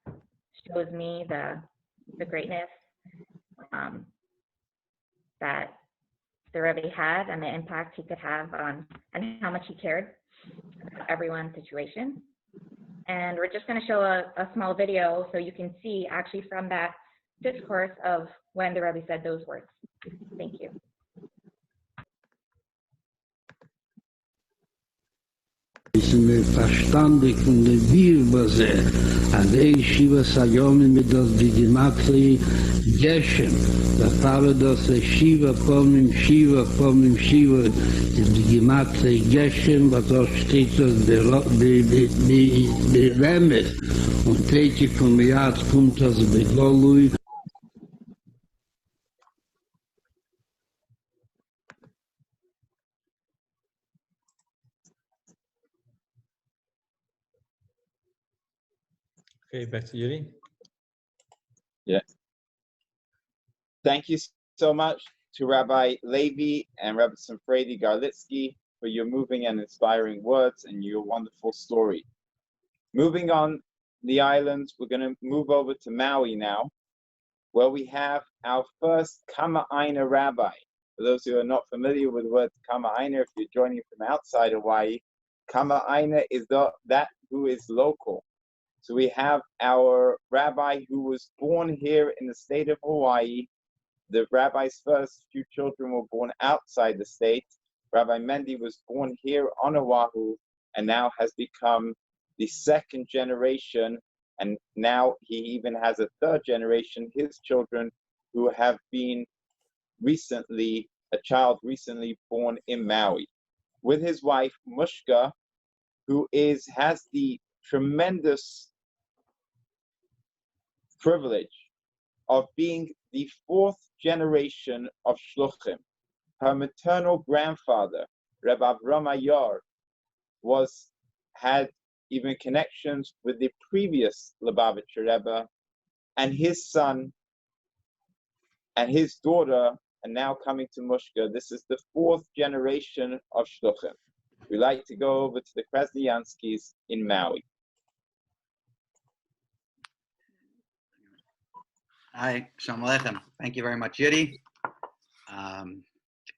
shows me the greatness that the Rebbe had and the impact he could have on, and how much he cared about everyone's situation. And we're just going to show a small video so you can see actually from that discourse of when the Rebbe said those words. Thank you. Sind wir verstandig von der Bibel, an der Yeshiva Sayomi mit das Digimatri Geshem, der Fall das Shiva, Pomim Shiva, die Digimatri Geshem, was auch steht das die Remes, und täglich vom Jahr kommt das Begolui. Okay, back to Yudi. Yeah. Thank you so much to Rabbi Levi and Rabbi Fredi Garlitsky for your moving and inspiring words and your wonderful story. Moving on the islands, we're going to move over to Maui now, where we have our first Kama'aina rabbi. For those who are not familiar with the word Kama'aina, if you're joining from outside Hawaii, Kama'aina is that who is local. So we have our rabbi who was born here in the state of Hawaii. The rabbi's first few children were born outside the state. Rabbi Mendy was born here on Oahu and now has become the 2nd generation. And now he even has a 3rd generation, his children, who have been a child recently born in Maui. With his wife, Mushka, who has the tremendous privilege of being the fourth generation of shluchim. Her maternal grandfather, Rabbi Avram Ayar, had even connections with the previous Lubavitcher Rebbe, and his son and his daughter are now coming to Mushka. This is the fourth generation of shluchim. We like to go over to the Krasnianskis in Maui. Hi, Shalom Aleichem. Thank you very much, Yudi.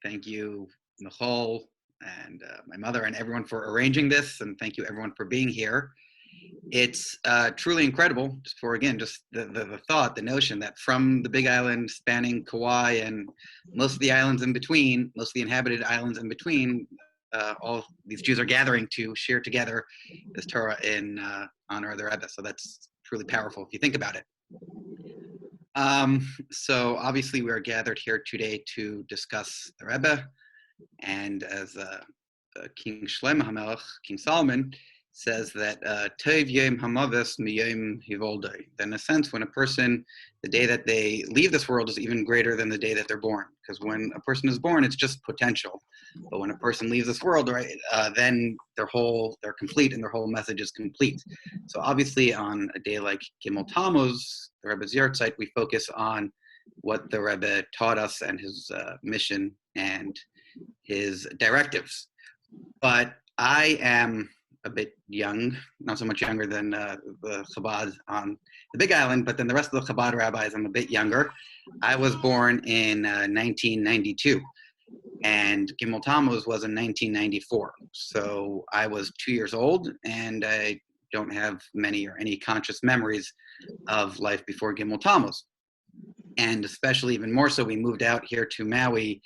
Thank you, Nicole, and my mother, and everyone for arranging this, and thank you everyone for being here. It's truly incredible, just the thought, the notion that from the Big Island spanning Kauai and most of the islands in between, most of the inhabited islands in between, all these Jews are gathering to share together this Torah in honor of the Rebbe. So that's truly powerful if you think about it. So obviously we are gathered here today to discuss the Rebbe, and as King Shlomo HaMelech, King Solomon, says that Tov Yom Hamavis Miyom Hivoldei. In a sense, when a person, the day that they leave this world is even greater than the day that they're born. Because when a person is born, it's just potential. But when a person leaves this world, right, then they're complete, and their whole message is complete. So obviously, on a day like Gimel Tammuz, the Rebbe's Yahrzeit, we focus on what the Rebbe taught us and his mission and his directives. But I am a bit young, not so much younger than the Chabad on the Big Island, but then the rest of the Chabad rabbis, I'm a bit younger. I was born in 1992, and Gimel Tammuz was in 1994. So I was 2 years old, and I don't have many or any conscious memories of life before Gimel Tammuz. And especially even more so, we moved out here to Maui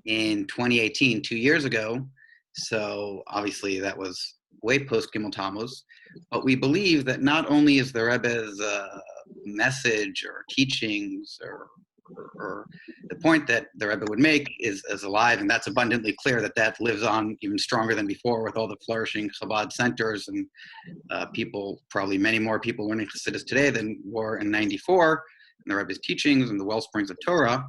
in 2018, 2 years ago. So obviously that was way post Gimel Tammuz, but we believe that not only is the Rebbe's message or teachings or the point that the Rebbe would make is alive, and that's abundantly clear that lives on even stronger than before with all the flourishing Chabad centers and people, probably many more people learning Chassidus today than were in 94, and the Rebbe's teachings and the wellsprings of Torah.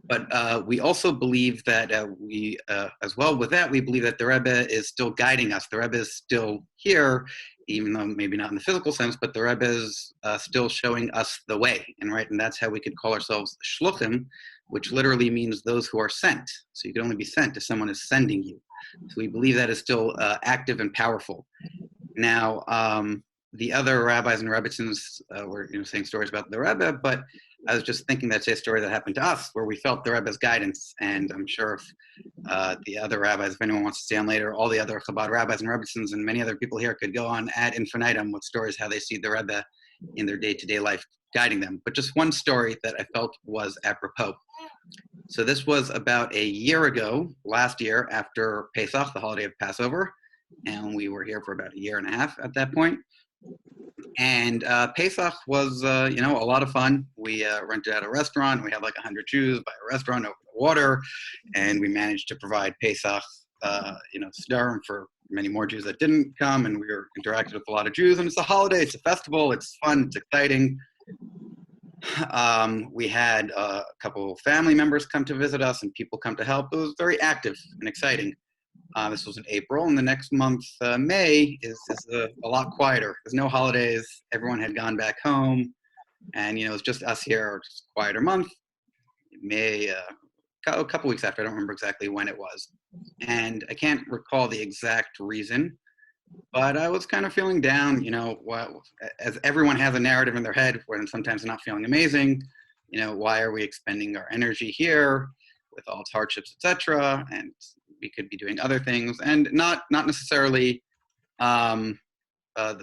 But we also believe that as well with that, we believe that the Rebbe is still guiding us. The Rebbe is still here, even though maybe not in the physical sense, but the Rebbe is still showing us the way. And that's how we could call ourselves shluchim, which literally means those who are sent. So you can only be sent if someone is sending you. So we believe that is still active and powerful. Now, the other rabbis and Rebbetzins were saying stories about the Rebbe, but I was just thinking that's a story that happened to us where we felt the Rebbe's guidance. And I'm sure if the other rabbis, if anyone wants to stay on later, all the other Chabad rabbis and Rebbetzins and many other people here could go on ad infinitum with stories how they see the Rebbe in their day-to-day life guiding them. But just one story that I felt was apropos. So this was about a year ago, last year, after Pesach, the holiday of Passover. And we were here for about a year and a half at that point. And Pesach was, a lot of fun. We rented out a restaurant. We had like 100 Jews by a restaurant over the water. And we managed to provide Pesach, Sederim for many more Jews that didn't come. And we were interacted with a lot of Jews. And it's a holiday. It's a festival. It's fun. It's exciting. We had a couple family members come to visit us and people come to help. It was very active and exciting. This was in April, and the next month, May, is a lot quieter. There's no holidays. Everyone had gone back home, and it was just us here. Just a quieter month. May, a couple weeks after. I don't remember exactly when it was, and I can't recall the exact reason, but I was kind of feeling down. As everyone has a narrative in their head when sometimes they're not feeling amazing. Why are we expending our energy here with all its hardships, etc. And we could be doing other things, and not necessarily the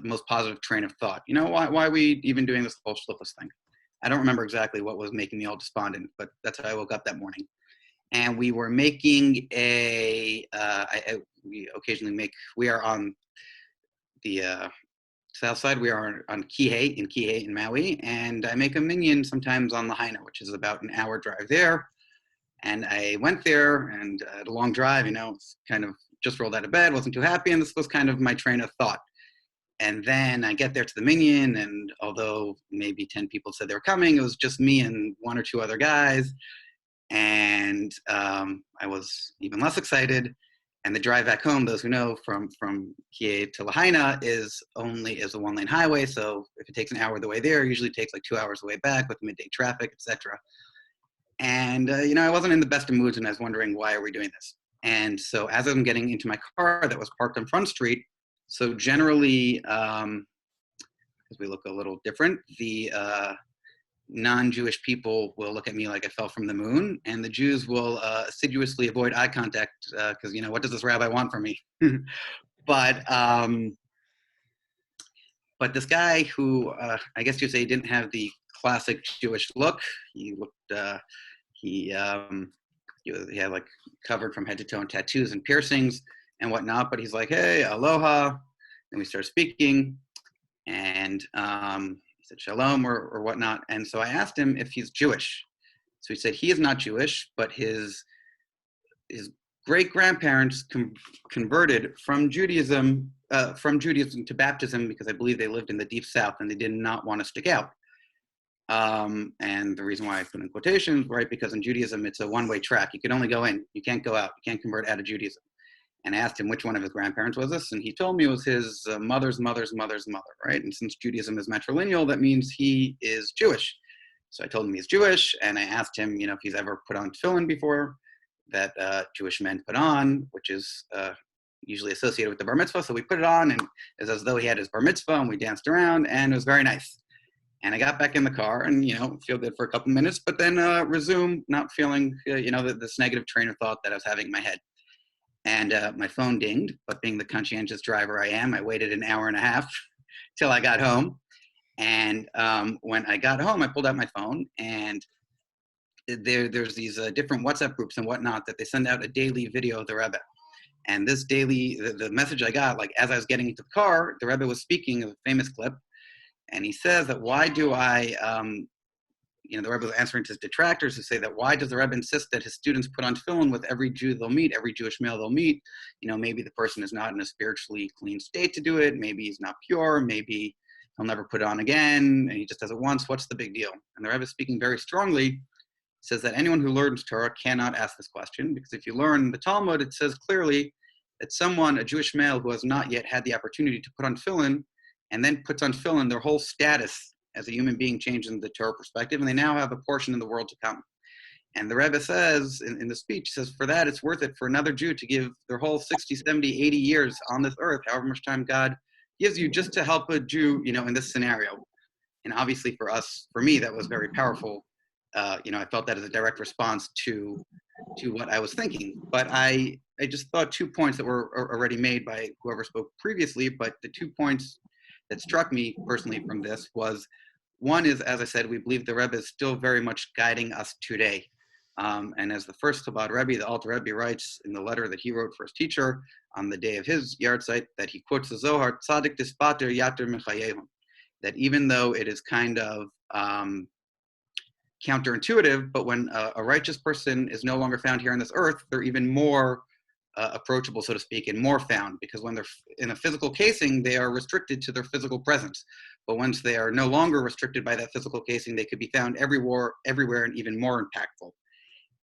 most positive train of thought. Why are we even doing this whole shlichus thing? I don't remember exactly what was making me all despondent, but that's how I woke up that morning. And we were making we are on the south side. We are on Kihei in Maui, and I make a minyan sometimes on Lahaina, which is about an hour drive there. And I went there, and at a long drive, it's kind of just rolled out of bed, wasn't too happy, and this was kind of my train of thought. And then I get there to the minyan, and although maybe 10 people said they were coming, it was just me and one or two other guys. And I was even less excited. And the drive back home, those who know, from Kiev to Lahaina is a one-lane highway. So if it takes an hour the way there, it usually takes like 2 hours the way back with midday traffic, etc. And I wasn't in the best of moods, and I was wondering, why are we doing this? And so as I'm getting into my car that was parked on Front Street, so generally, because we look a little different, the non-Jewish people will look at me like I fell from the moon, and the Jews will assiduously avoid eye contact because, what does this rabbi want from me? But this guy who, I guess you'd say, didn't have the classic Jewish look. He looked, he had like covered from head to toe in tattoos and piercings and whatnot, but he's like, hey, aloha. And we started speaking, and he said shalom or whatnot. And so I asked him if he's Jewish. So he said he is not Jewish, but his great-grandparents converted from Judaism to baptism because I believe they lived in the deep south and they did not want to stick out. And the reason why I put in quotations, right, because in Judaism it's a one-way track. You can only go in, you can't go out, you can't convert out of Judaism. And I asked him which one of his grandparents was this, and he told me it was his mother's mother's mother, right? And since Judaism is matrilineal, that means he is Jewish. So I told him he's Jewish, and I asked him, if he's ever put on tefillin before, that Jewish men put on, which is usually associated with the bar mitzvah. So we put it on, and it was as though he had his bar mitzvah, and we danced around, and it was very nice. And I got back in the car and, feel good for a couple minutes, but then resumed not feeling, this negative train of thought that I was having in my head. And my phone dinged, but being the conscientious driver I am, I waited an hour and a half till I got home. And when I got home, I pulled out my phone, and there's these different WhatsApp groups and whatnot that they send out a daily video of the Rebbe. And this daily, the message I got, like as I was getting into the car, the Rebbe was speaking of a famous clip. And he says that why do I, the Rebbe was answering to his detractors who say that why does the Rebbe insist that his students put on tefillin with every Jew they'll meet, every Jewish male they'll meet? Maybe the person is not in a spiritually clean state to do it. Maybe he's not pure. Maybe he'll never put it on again, and he just does it once. What's the big deal? And the Rebbe, speaking very strongly, says that anyone who learns Torah cannot ask this question, because if you learn the Talmud, it says clearly that someone, a Jewish male who has not yet had the opportunity to put on tefillin, and then puts on tefillin, their whole status as a human being changes in the Torah perspective, and they now have a portion in the world to come. And the Rebbe says in the speech, says, for that, it's worth it for another Jew to give their whole 60, 70, 80 years on this earth, however much time God gives you, just to help a Jew, in this scenario. And obviously for me, that was very powerful. I felt that as a direct response to what I was thinking. But I just thought 2 points that were already made by whoever spoke previously, but the 2 points that struck me personally from this was, one is, as I said, we believe the Rebbe is still very much guiding us today. And as the first Chabad Rebbe, the Alter Rebbe, writes in the letter that he wrote for his teacher on the day of his yahrzeit, that he quotes the Zohar, Tzadik dispater yater mechayehum, that even though it is kind of counterintuitive, but when a righteous person is no longer found here on this earth, they're even more approachable, so to speak, and more found, because when they're in a physical casing, they are restricted to their physical presence. But once they are no longer restricted by that physical casing, they could be found everywhere, and even more impactful.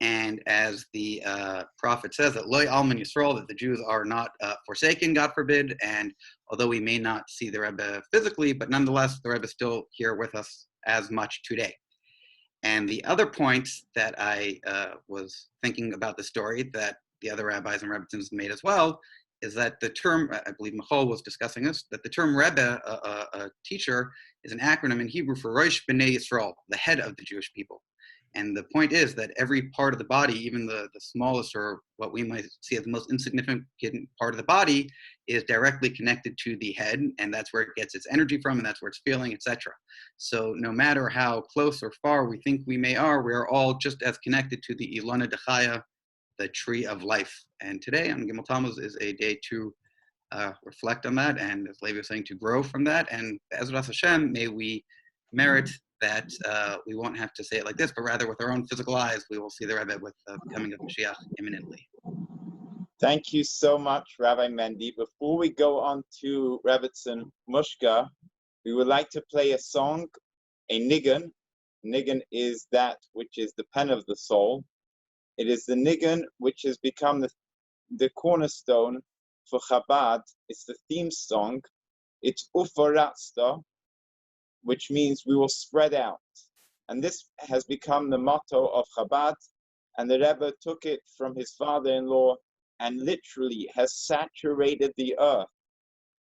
And as the prophet says, that Lo Alman Yisrael, that the Jews are not forsaken, God forbid. And although we may not see the Rebbe physically, but nonetheless, the Rebbe is still here with us as much today. And the other point that I was thinking about the story that the other rabbis and Rebbetzins made as well, is that the term, I believe Michal was discussing this, that the term Rebbe, a teacher, is an acronym in Hebrew for Rosh B'nai Yisrael, the head of the Jewish people. And the point is that every part of the body, even the smallest or what we might see as the most insignificant part of the body, is directly connected to the head, and that's where it gets its energy from, and that's where it's feeling, etc. So no matter how close or far we think we are all just as connected to the Ilana Dechaya, the tree of life. And today on Gimel Tammuz is a day to reflect on that, and as Levi was saying, to grow from that. And Be'ezras Hashem, may we merit that we won't have to say it like this, but rather with our own physical eyes, we will see the Rebbe with the coming of Mashiach imminently. Thank you so much, Rabbi Mendy. Before we go on to Rebbetzin Mushka, we would like to play a song, a niggun. Niggun is that which is the pen of the soul. It is the niggun which has become the cornerstone for Chabad. It's the theme song. It's Uforatsta, which means we will spread out. And this has become the motto of Chabad. And the Rebbe took it from his father-in-law and literally has saturated the earth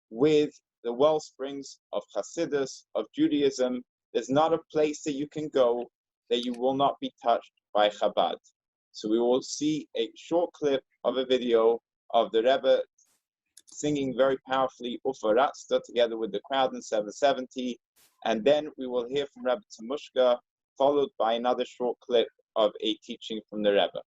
with the well springs of Hasidus, of Judaism. There's not a place that you can go that you will not be touched by Chabad. So we will see a short clip of a video of the Rebbe singing very powerfully Ufaratsta together with the crowd in 770. And then we will hear from Rebbe Tamushka, followed by another short clip of a teaching from the Rebbe.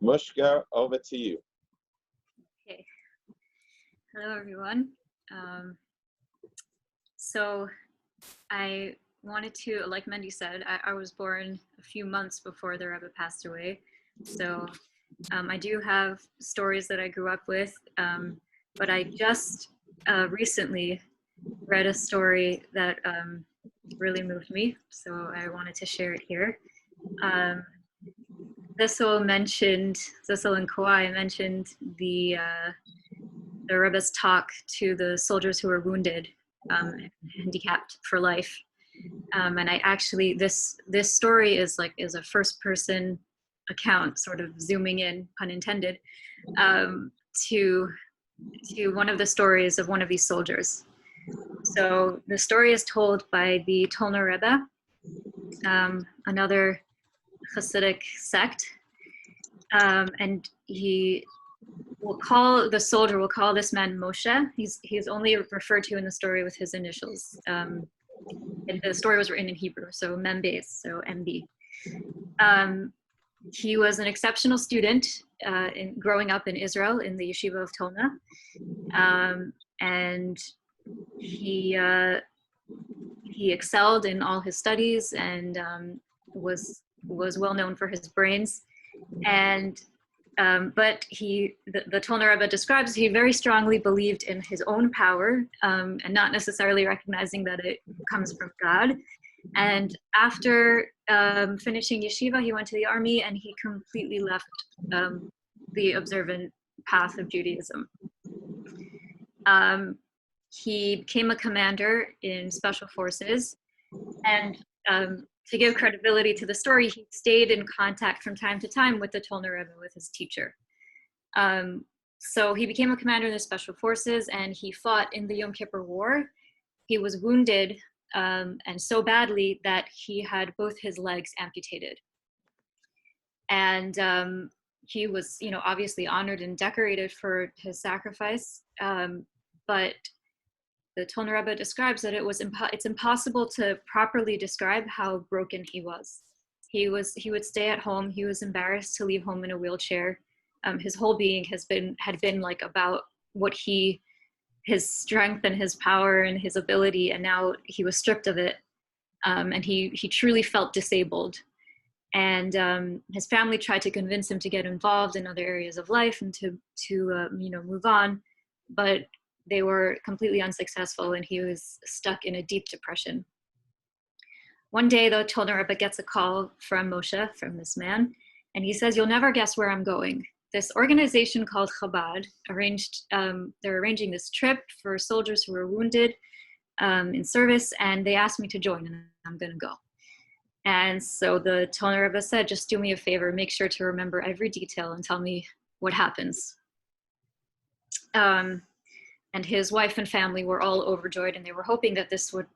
Mushka, over to you. Okay. Hello, everyone. So I wanted to, like Mendy said, I was born a few months before the Rebbe passed away. So I do have stories that I grew up with, but I just recently read a story that really moved me. So I wanted to share it here. Zissel and Kawai mentioned the Rebbe's talk to the soldiers who were wounded, handicapped for life. And I actually, this story is a first person account, sort of zooming in, pun intended, to one of the stories of one of these soldiers. So the story is told by the Tolner Rebbe, another Hasidic sect, and he will call this man Moshe. He's only referred to in the story with his initials. And the story was written in Hebrew, so Membeis, so MB. He was an exceptional student growing up in Israel in the yeshiva of Tolna, and he excelled in all his studies and was well known for his brains. And but the Tolner Rebbe describes he very strongly believed in his own power, and not necessarily recognizing that it comes from God. And after finishing yeshiva, he went to the army and he completely left the observant path of Judaism. He became a commander in special forces, and to give credibility to the story, he stayed in contact from time to time with the Tolner Rebbe, with his teacher. So he became a commander in the special forces, and he fought in the Yom Kippur War. He was wounded, and so badly that he had both his legs amputated. And he was, obviously honored and decorated for his sacrifice, but the Tolner Rebbe describes that it's impossible to properly describe how broken he was. He would stay at home. He was embarrassed to leave home in a wheelchair. His whole being had been like about what his strength and his power and his ability, and now he was stripped of it, and he truly felt disabled. And his family tried to convince him to get involved in other areas of life and to move on, but they were completely unsuccessful, and he was stuck in a deep depression. One day, the Tolner Rebbe gets a call from Moshe, from this man, and he says, "You'll never guess where I'm going. This organization called Chabad they're arranging this trip for soldiers who were wounded in service, and they asked me to join, and I'm going to go." And so the Tolner Rebbe said, "Just do me a favor, make sure to remember every detail and tell me what happens." And his wife and family were all overjoyed, and they were hoping that this would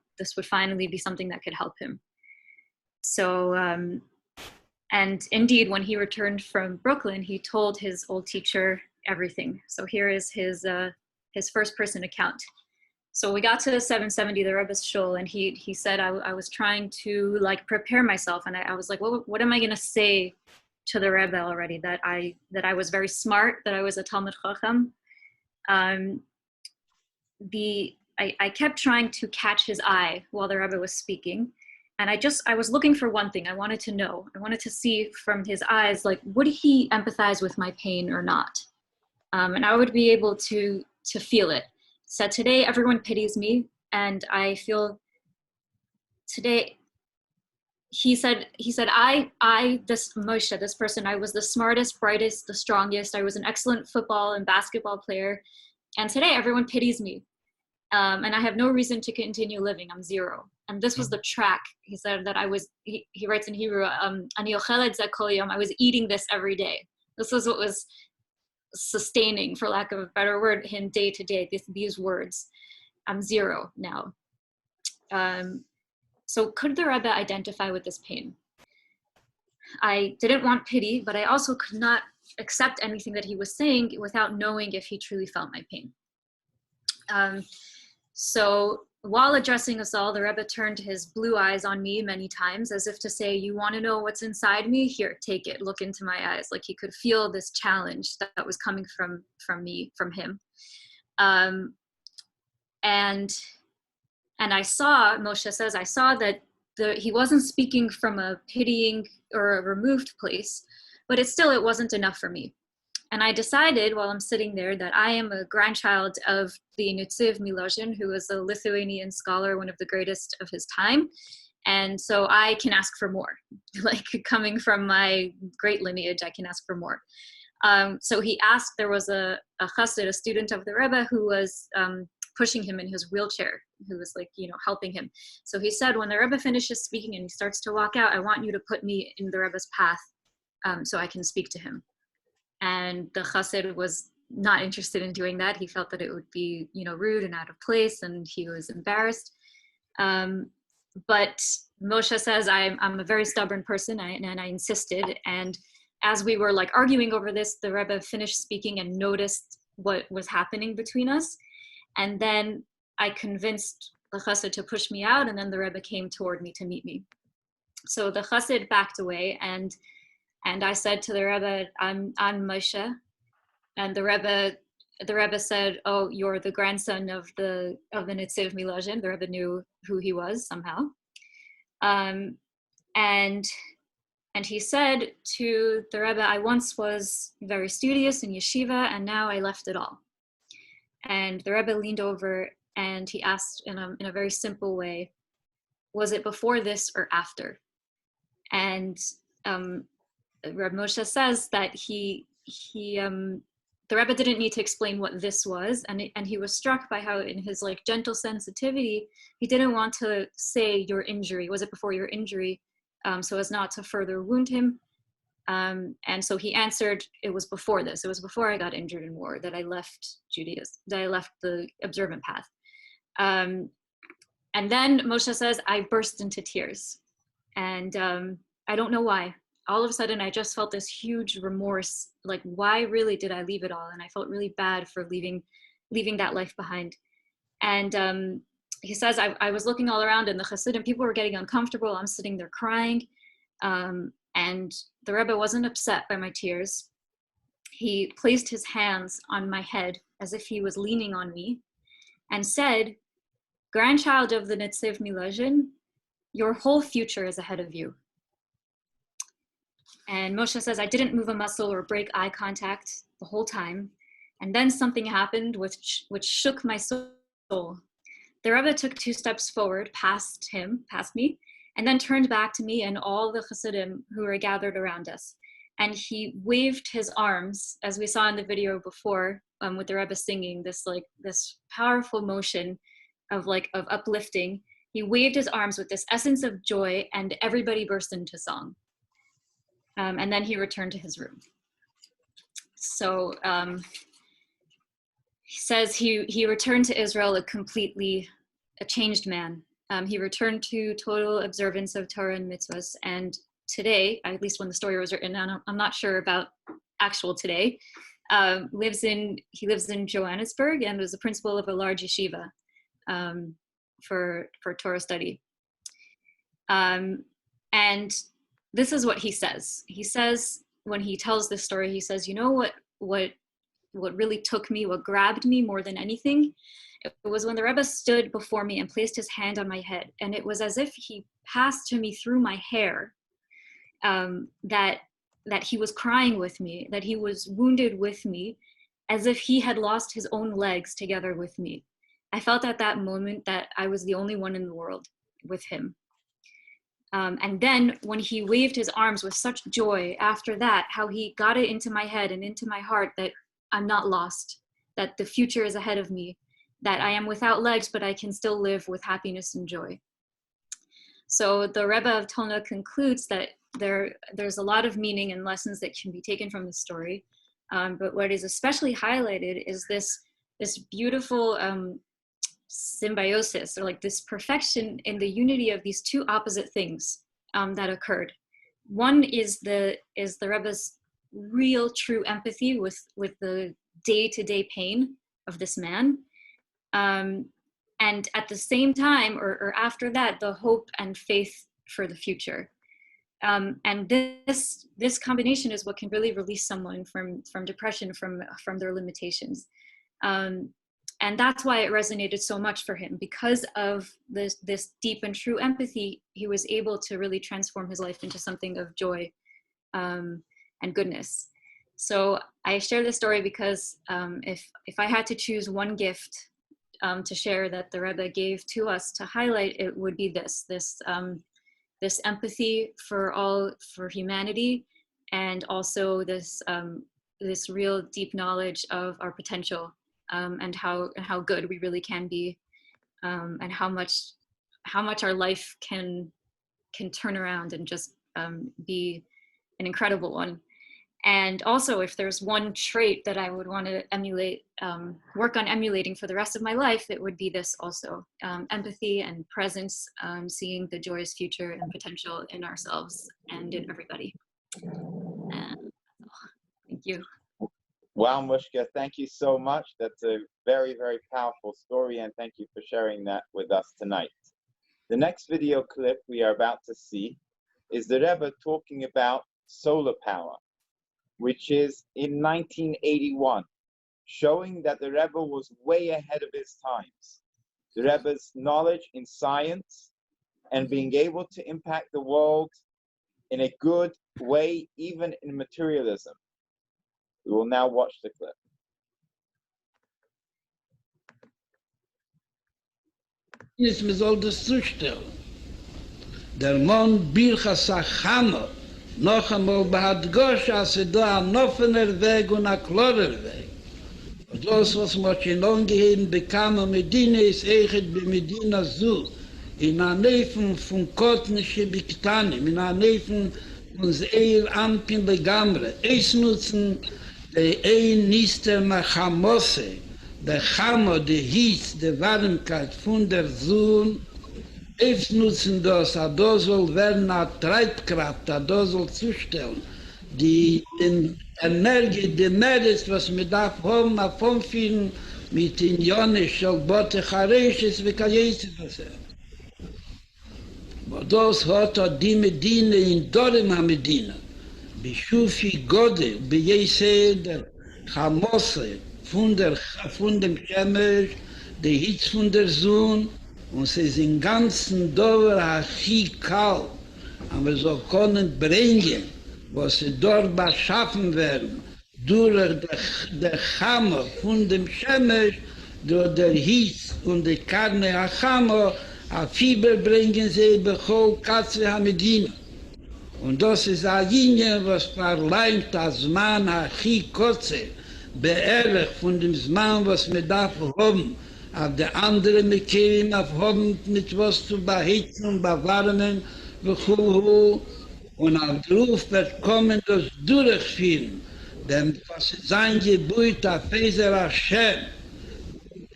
finally be something that could help him. So, and indeed, when he returned from Brooklyn, he told his old teacher everything. So here is his first-person account. So we got to 770, the Rebbe's shul, and he said, I was trying to prepare myself, and I was like, what am I gonna say to the Rebbe already? That I was very smart, that I was a Talmid Chacham. I kept trying to catch his eye while the Rebbe was speaking, and I was looking for one thing. I wanted to see from his eyes, would he empathize with my pain or not? And I would be able to feel it. So today, everyone pities me, and I feel today, he said, this Moshe, this person, I was the smartest, brightest, the strongest. I was an excellent football and basketball player. And today, everyone pities me. And I have no reason to continue living. I'm zero. And this was the track. He said that he writes in Hebrew, Ani ochelet zeh kol yom, I was eating this every day. This was what was sustaining, for lack of a better word, him day to day, these words. I'm zero now. So could the Rebbe identify with this pain? I didn't want pity, but I also could not accept anything that he was saying without knowing if he truly felt my pain. So while addressing us all, the Rebbe turned his blue eyes on me many times, as if to say, you want to know what's inside me? Here, take it, look into my eyes. Like he could feel this challenge that was coming from him. And I saw, Moshe says, I saw that he wasn't speaking from a pitying or a removed place, but it wasn't enough for me. And I decided while I'm sitting there that I am a grandchild of the Nitziv Milozhin, who was a Lithuanian scholar, one of the greatest of his time. And so I can ask for more. Like coming from my great lineage, I can ask for more. So he asked, there was a chassid, a student of the Rebbe, who was pushing him in his wheelchair, who was helping him. So he said, when the Rebbe finishes speaking and he starts to walk out, I want you to put me in the Rebbe's path so I can speak to him. And the chassid was not interested in doing that. He felt that it would be, rude and out of place, and he was embarrassed. But Moshe says, I'm a very stubborn person, and I insisted. And as we were arguing over this, the Rebbe finished speaking and noticed what was happening between us. And then I convinced the chassid to push me out, and then the Rebbe came toward me to meet me. So the chassid backed away, and I said to the Rebbe, I'm Moshe. And the Rebbe said, oh, you're the grandson of the Nitziv Milozhin. The Rebbe knew who he was somehow. And he said to the Rebbe, I once was very studious in yeshiva, and now I left it all. And the Rebbe leaned over and he asked in a very simple way, was it before this or after? And Reb Moshe says that the Rebbe didn't need to explain what this was, and he was struck by how in his gentle sensitivity, he didn't want to say your injury. Was it before your injury? So as not to further wound him. And so he answered, it was before this. It was before I got injured in war that I left Judaism, that I left the observant path. And then Moshe says, I burst into tears. And I don't know why. All of a sudden, I just felt this huge remorse. Why really did I leave it all? And I felt really bad for leaving that life behind. And he says, I was looking all around in the Hasidim, people were getting uncomfortable. I'm sitting there crying. And the Rebbe wasn't upset by my tears. He placed his hands on my head as if he was leaning on me and said, grandchild of the Nitziv Milozhin, your whole future is ahead of you. And Moshe says, I didn't move a muscle or break eye contact the whole time. And then something happened which shook my soul. The Rebbe took 2 steps forward, past me, and then turned back to me and all the Hasidim who were gathered around us. And he waved his arms, as we saw in the video before, with the Rebbe singing this powerful motion of uplifting. He waved his arms with this essence of joy, and everybody burst into song. And then he returned to his room. So he says he returned to Israel a changed man. He returned to total observance of Torah and mitzvahs. And today, at least when the story was written, I'm not sure about actual today, he lives in Johannesburg and was the principal of a large yeshiva for Torah study. And this is what he says. He says, when he tells this story, he says, you know what really took me, what grabbed me more than anything? It was when the Rebbe stood before me and placed his hand on my head. And it was as if he passed to me through my hair, that he was crying with me, that he was wounded with me, as if he had lost his own legs together with me. I felt at that moment that I was the only one in the world with him. And then when he waved his arms with such joy after that, how he got it into my head and into my heart that I'm not lost, that the future is ahead of me, that I am without legs, but I can still live with happiness and joy. So the Rebbe of Tolna concludes that there's a lot of meaning and lessons that can be taken from the story. But what is especially highlighted is this beautiful symbiosis, or like this perfection in the unity of these 2 opposite things that occurred. One is the Rebbe's real true empathy with the day-to-day pain of this man. And at the same time, or after that, the hope and faith for the future. And this combination is what can really release someone from depression, from their limitations. And that's why it resonated so much for him. Because of this deep and true empathy, he was able to really transform his life into something of joy and goodness. So I share this story because if I had to choose one gift to share that the Rebbe gave to us to highlight, it would be this empathy for humanity, and also this real deep knowledge of our potential, and how good we really can be, and how much our life can turn around and just be an incredible one. And also, if there's one trait that I would want to emulate, work on emulating for the rest of my life, it would be this also, empathy and presence, seeing the joyous future and potential in ourselves and in everybody. Thank you. Wow, Mushka, thank you so much. That's a very, very powerful story, and thank you for sharing that with us tonight. The next video clip we are about to see is the Rebbe talking about solar power, which is in 1981, showing that the Rebbe was way ahead of his times. The Rebbe's knowledge in science and being able to impact the world in a good way, even in materialism. We will now watch the clip. Man soll das zustellen. Der Mann Birchas Achama, noch einmal behad Gosh, als da ein offener Weg und ein klarer Weg. Das, was man schon angeheben bekam, Medina ist echt bei Medina so, in einer Nähe von Kotnische Biktani, in einer Nähe von Zeir Ampin Legamre. Es nutzen die ein Nister nach Hamosse, der Chamo, die Hitz, die Warmkeit von der Sonne. Es nutzen das, da soll werden eine Treibkraft, da soll zustellen. Die Energie, die Meeres, was wir darf haben, von vielen mit den Jonischen, Bote Charesches, wie kann Jesus das sagen. Aber das hat die Medina in Dorem Medina. Bishufi Gode, Bejese, der Chamosse, von dem Chemesh, der Hitz von der Sonne, und sie ist im ganzen Dover Achi kalt, aber so können bringen, was sie dort beschaffen werden, durch der Hammer von dem Shemesh, durch der Hitz und die Karne Hammer, a Fieber bringen sie bechol Katze Hamedina. Und das ist ein Linie, was verleiht das Mann achi Kotze, beerlich von dem Mann, was wir darf haben, auf der andere Mekerim aufhaben, mit was zu beheizen und bewarmen, und auf den Ruf wird kommen, das durchführen, denn was sein Gebot auf Feser Hashem,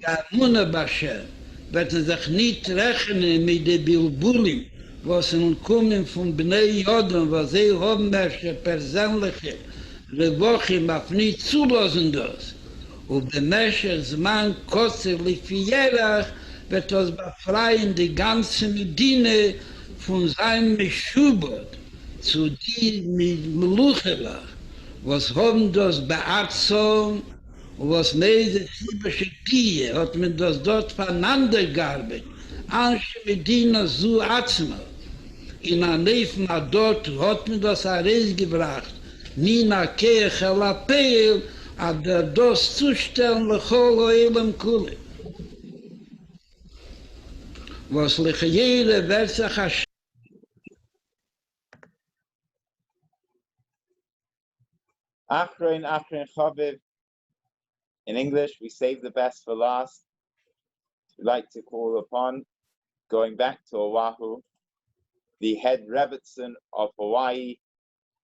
Gamuna Bashem, wird sich nicht rechnen mit den Bilbulim, was nun kommen von Bnei Jodem, was sie haben möchte, persönliche Rewochim auf nicht zulassen das. Und der Mescher Zman Kotzer Lifierach wird das befreien, die ganze Medine von seinem Meschubot zu die Meluchelach, was haben das Bearzung und was meide Tibische Kie, hat man das dort voneinander gearbeitet, Ansche Medina zu Atzma. In a Neifen dort hat man das Ares gebracht, Nina Keech Elapel, ab der das zustellen lechol oelem kule. Was lechjele wird sich Hashem. Achrein Chaviv. In English, we save the best for last. We'd like to call upon, going back to Oahu, the head Rebbetzin of Hawaii,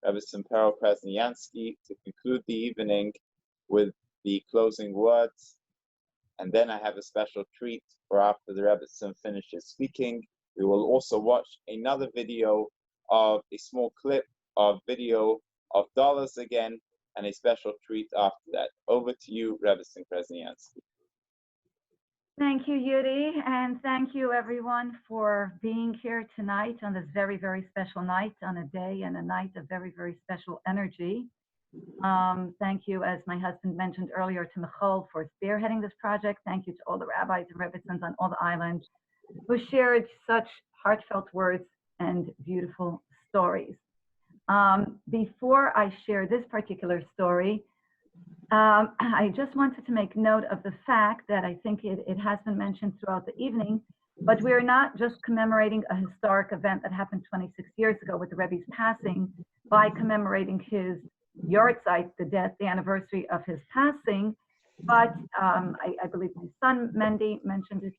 Rebbetzin Pero Krasniansky, to conclude the evening with the closing words. And then I have a special treat for after the Rebbetzin finishes speaking. We will also watch another video of a small clip of video of dollars again, and a special treat after that. Over to you, Rebbetzin Krasniansky. Thank you, Yudi, and thank you everyone for being here tonight on this very, very special night, on a day and a night of very, very special energy. Thank you, as my husband mentioned earlier, to Michal for spearheading this project. Thank you to all the rabbis and Rebbetzins on all the islands who shared such heartfelt words and beautiful stories. Before I share this particular story, I just wanted to make note of the fact that I think it has been mentioned throughout the evening, but we are not just commemorating a historic event that happened 26 years ago with the Rebbe's passing by commemorating his yahrzeit, the death, the anniversary of his passing, but I believe my son Mendy mentioned it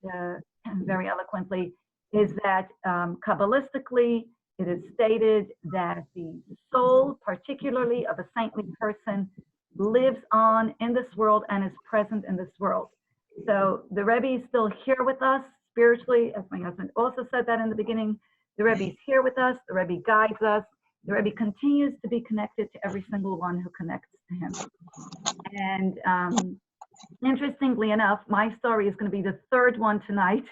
very eloquently, is that Kabbalistically, it is stated that the soul, particularly of a saintly person, lives on in this world and is present in this world. So the Rebbe is still here with us spiritually, as my husband also said that in the beginning. The Rebbe is here with us, the Rebbe guides us, the Rebbe continues to be connected to every single one who connects to him. And interestingly enough, my story is going to be the third one tonight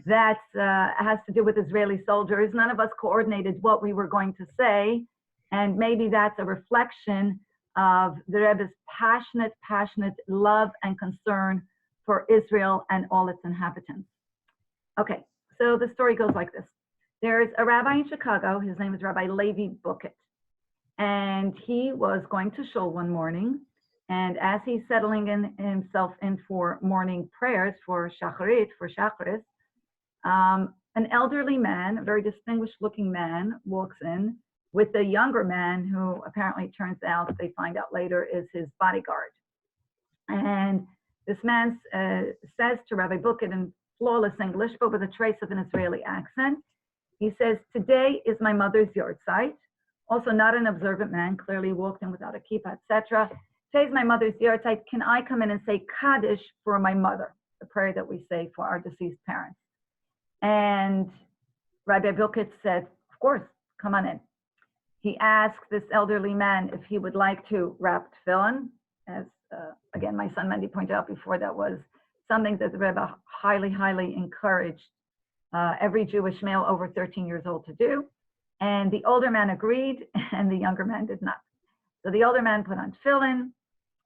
that has to do with Israeli soldiers. None of us coordinated what we were going to say, and maybe that's a reflection of the Rebbe's passionate love and concern for Israel and all its inhabitants. Okay, so the story goes like this. There's a rabbi in Chicago, his name is Rabbi Levi Bucket, and he was going to shul one morning, and as he's settling himself in for morning prayers for Shacharit, an elderly man, a very distinguished looking man, walks in with a younger man who apparently turns out, they find out later, is his bodyguard. And this man says to Rabbi Bucket in flawless English, but with a trace of an Israeli accent, he says, "Today is my mother's yahrzeit." Also not an observant man, clearly walked in without a kippah, etc. "Today's my mother's yahrzeit. Can I come in and say Kaddish for my mother?" The prayer that we say for our deceased parents. And Rabbi Bucket said, "Of course, come on in." He asked this elderly man if he would like to wrap tefillin, as again, my son Mendy pointed out before, that was something that the Rebbe highly encouraged every Jewish male over 13 years old to do. And the older man agreed, and the younger man did not. So the older man put on tefillin,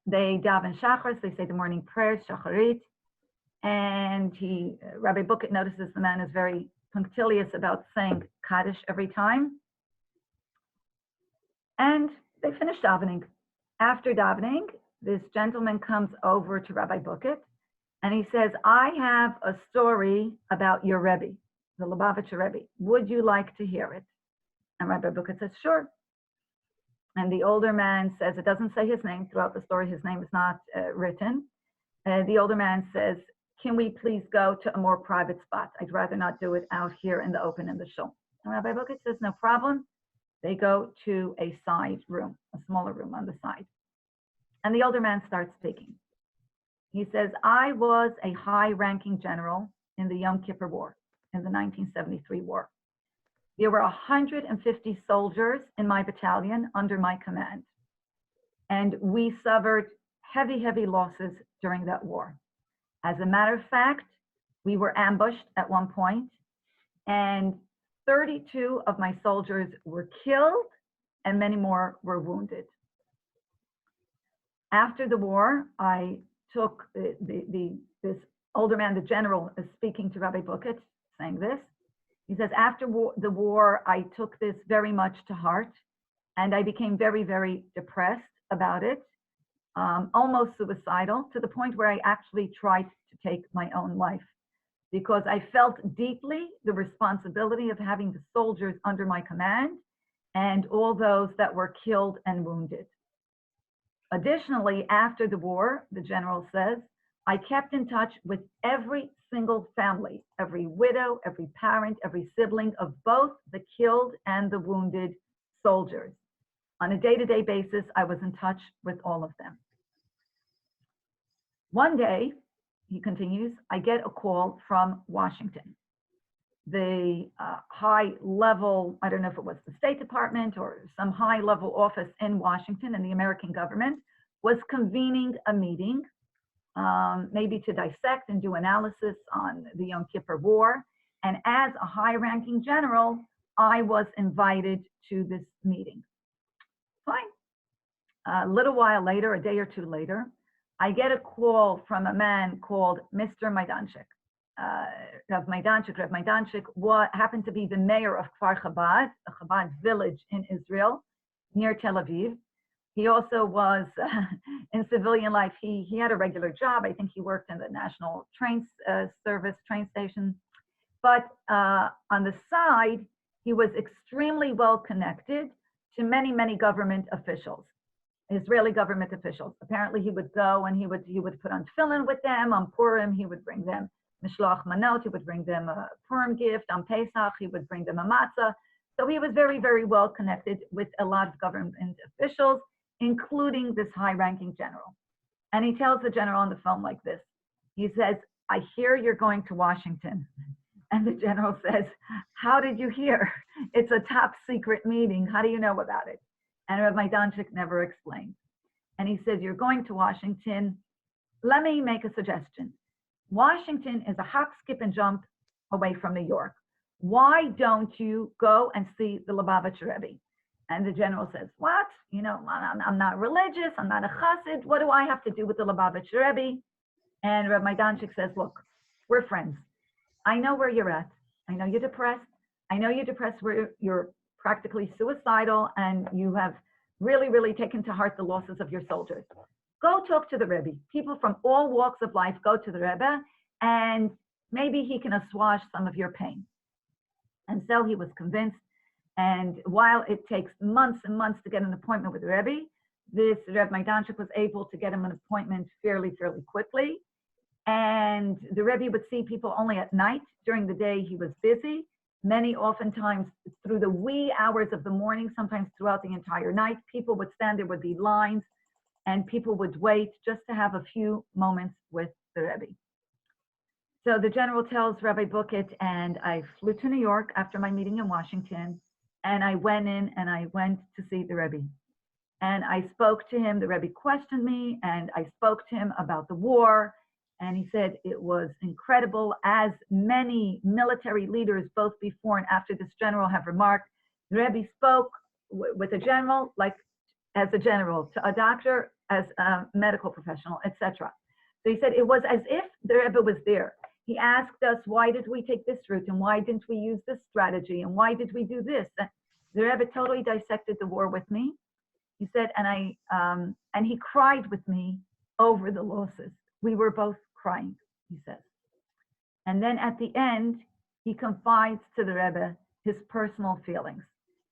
they daven shachris, they say the morning prayers, shacharit, and Rabbi Bucket notices the man is very punctilious about saying Kaddish every time. And they finished davening. After davening, this gentleman comes over to Rabbi Bucket, and he says, I have a story about your Rebbe, the Lubavitcher Rebbe. Would you like to hear it? And Rabbi Bucket says, sure. And the older man says, it doesn't say his name throughout the story, his name is not written. The older man says, can we please go to a more private spot? I'd rather not do it out here in the open in the shul. And Rabbi Bucket says, no problem. They go to a side room, a smaller room on the side. And the older man starts speaking. He says, I was a high-ranking general in the Yom Kippur War, in the 1973 war. There were 150 soldiers in my battalion under my command. And we suffered heavy, heavy losses during that war. As a matter of fact, we were ambushed at one point, and 32 of my soldiers were killed and many more were wounded. After the war, I took this older man, the general, is speaking to Rabbi Bucket, saying this. He says, after the war, I took this very much to heart, and I became very, very depressed about it, almost suicidal, to the point where I actually tried to take my own life, because I felt deeply the responsibility of having the soldiers under my command and all those that were killed and wounded. Additionally, after the war, the general says, I kept in touch with every single family, every widow, every parent, every sibling of both the killed and the wounded soldiers. On a day-to-day basis, I was in touch with all of them. One day, he continues, I get a call from Washington. The high level, I don't know if it was the State Department or some high level office in Washington in the American government, was convening a meeting, maybe to dissect and do analysis on the Yom Kippur War. And as a high ranking general, I was invited to this meeting. Fine. A little while later, a day or two later, I get a call from a man called Mr. Maidanchik. Rav Maidanchik happened to be the mayor of Kfar Chabad, a Chabad village in Israel, near Tel Aviv. He also was in civilian life. He had a regular job. I think he worked in the National Train Service, train station. But on the side, he was extremely well connected to many, many government officials, Israeli government officials. Apparently, he would go and he would put on tefillin with them. On Purim, he would bring them mishloach manot. He would bring them a Purim gift. On Pesach, he would bring them a matzah. So he was very, very well connected with a lot of government officials, including this high-ranking general. And he tells the general on the phone like this. He says, I hear you're going to Washington. And the general says, how did you hear? It's a top secret meeting. How do you know about it? And Rabbi Maidanchik never explained. And he says, you're going to Washington. Let me make a suggestion. Washington is a hop, skip, and jump away from New York. Why don't you go and see the Lubavitcher Rebbe? And the general says, what? You know, I'm not religious. I'm not a chassid. What do I have to do with the Lubavitcher Rebbe? And Rabbi Maidanchik says, look, we're friends. I know where you're at. I know you're depressed. I know you're depressed where you're practically suicidal and you have really, really taken to heart the losses of your soldiers. Go talk to the Rebbe. People from all walks of life go to the Rebbe and maybe he can assuage some of your pain. And so he was convinced. And while it takes months and months to get an appointment with the Rebbe, this Reb Maidanchik was able to get him an appointment fairly quickly. And the Rebbe would see people only at night. During the day, he was busy. Many oftentimes through the wee hours of the morning, sometimes throughout the entire night, people would stand, there would be lines, and people would wait just to have a few moments with the Rebbe. So the general tells Rabbi Bucket, and I flew to New York after my meeting in Washington, and I went in and I went to see the Rebbe. And I spoke to him, the Rebbe questioned me, and I spoke to him about the war. And he said it was incredible, as many military leaders, both before and after this general, have remarked. The Rebbe spoke with a general, like as a general, to a doctor, as a medical professional, etc. So he said it was as if the Rebbe was there. He asked us, why did we take this route? And why didn't we use this strategy? And why did we do this? And the Rebbe totally dissected the war with me. He said, and he cried with me over the losses. We were both crying, he says. And then at the end, he confides to the Rebbe his personal feelings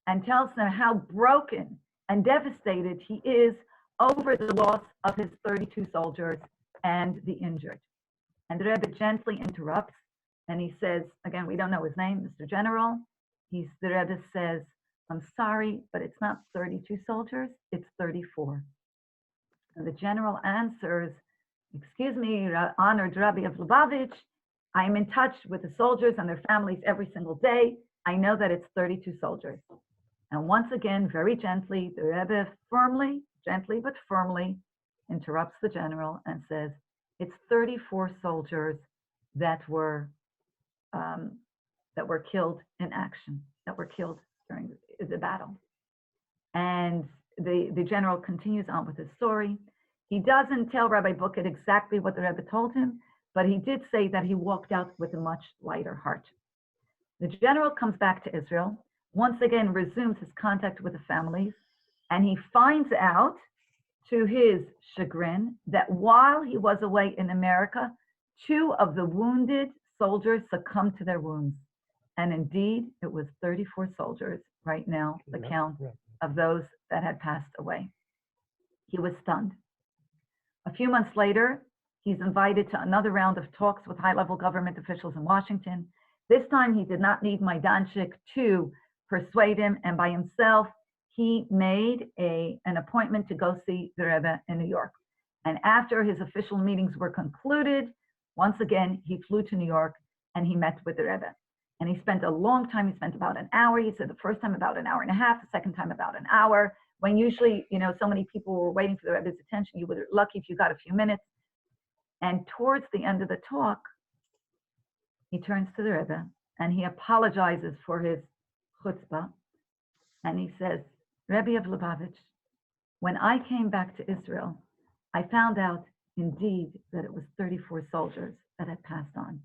and tells them how broken and devastated he is over the loss of his 32 soldiers and the injured. And the Rebbe gently interrupts and he says, again, we don't know his name, Mr. General. The Rebbe says, I'm sorry, but it's not 32 soldiers, it's 34. And the general answers, excuse me, honored Rabbi of Lubavitch, I'm in touch with the soldiers and their families every single day. I know that it's 32 soldiers. And once again, very gently, the Rebbe firmly, gently but firmly, interrupts the general and says, it's 34 soldiers that were killed in action, that were killed during the battle. And the general continues on with his story. He doesn't tell Rabbi Bucket exactly what the Rebbe told him, but he did say that he walked out with a much lighter heart. The general comes back to Israel, once again resumes his contact with the families, and he finds out, to his chagrin, that while he was away in America, 2 of the wounded soldiers succumbed to their wounds. And indeed, it was 34 soldiers, right now, the count of those that had passed away. He was stunned. A few months later, he's invited to another round of talks with high-level government officials in Washington. This time, he did not need Maidanchik to persuade him, and by himself, he made an appointment to go see the Rebbe in New York. And after his official meetings were concluded, once again, he flew to New York and he met with the Rebbe. And he spent a long time. He spent about an hour. He said the first time about an hour and a half, the second time about an hour. When usually, so many people were waiting for the Rebbe's attention, you were lucky if you got a few minutes. And towards the end of the talk, he turns to the Rebbe and he apologizes for his chutzpah. And he says, Rebbe of Lubavitch, when I came back to Israel, I found out indeed that it was 34 soldiers that had passed on.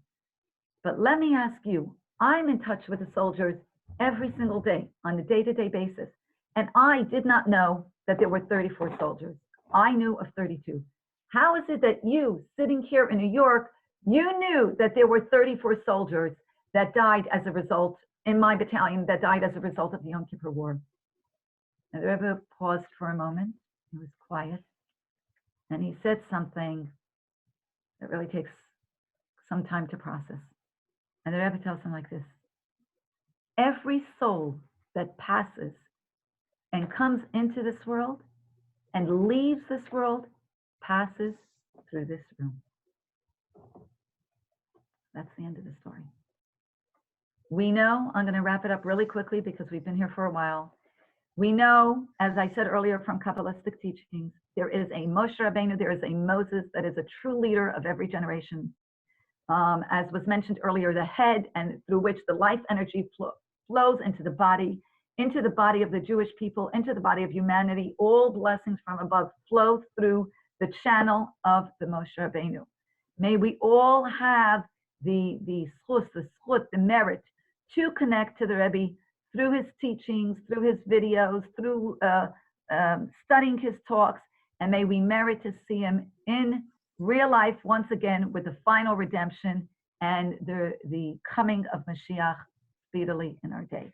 But let me ask you, I'm in touch with the soldiers every single day on a day-to-day basis. And I did not know that there were 34 soldiers. I knew of 32. How is it that you, sitting here in New York, you knew that there were 34 soldiers that died as a result, in my battalion, that died as a result of the Yom Kippur War? And the Rebbe paused for a moment. He was quiet. And he said something that really takes some time to process. And the Rebbe tells him like this: every soul that passes and comes into this world and leaves this world passes through this room. That's the end of the story. We know, I'm going to wrap it up really quickly because we've been here for a while. We know, as I said earlier from Kabbalistic teachings, there is a Moshe Rabbeinu, there is a Moses that is a true leader of every generation. As was mentioned earlier, the head and through which the life energy flows into the body of the Jewish people, into the body of humanity. All blessings from above flow through the channel of the Moshe Rabbeinu. May we all have the merit to connect to the Rebbe through his teachings, through his videos, through studying his talks, and may we merit to see him in real life once again with the final redemption and the coming of Mashiach speedily in our days.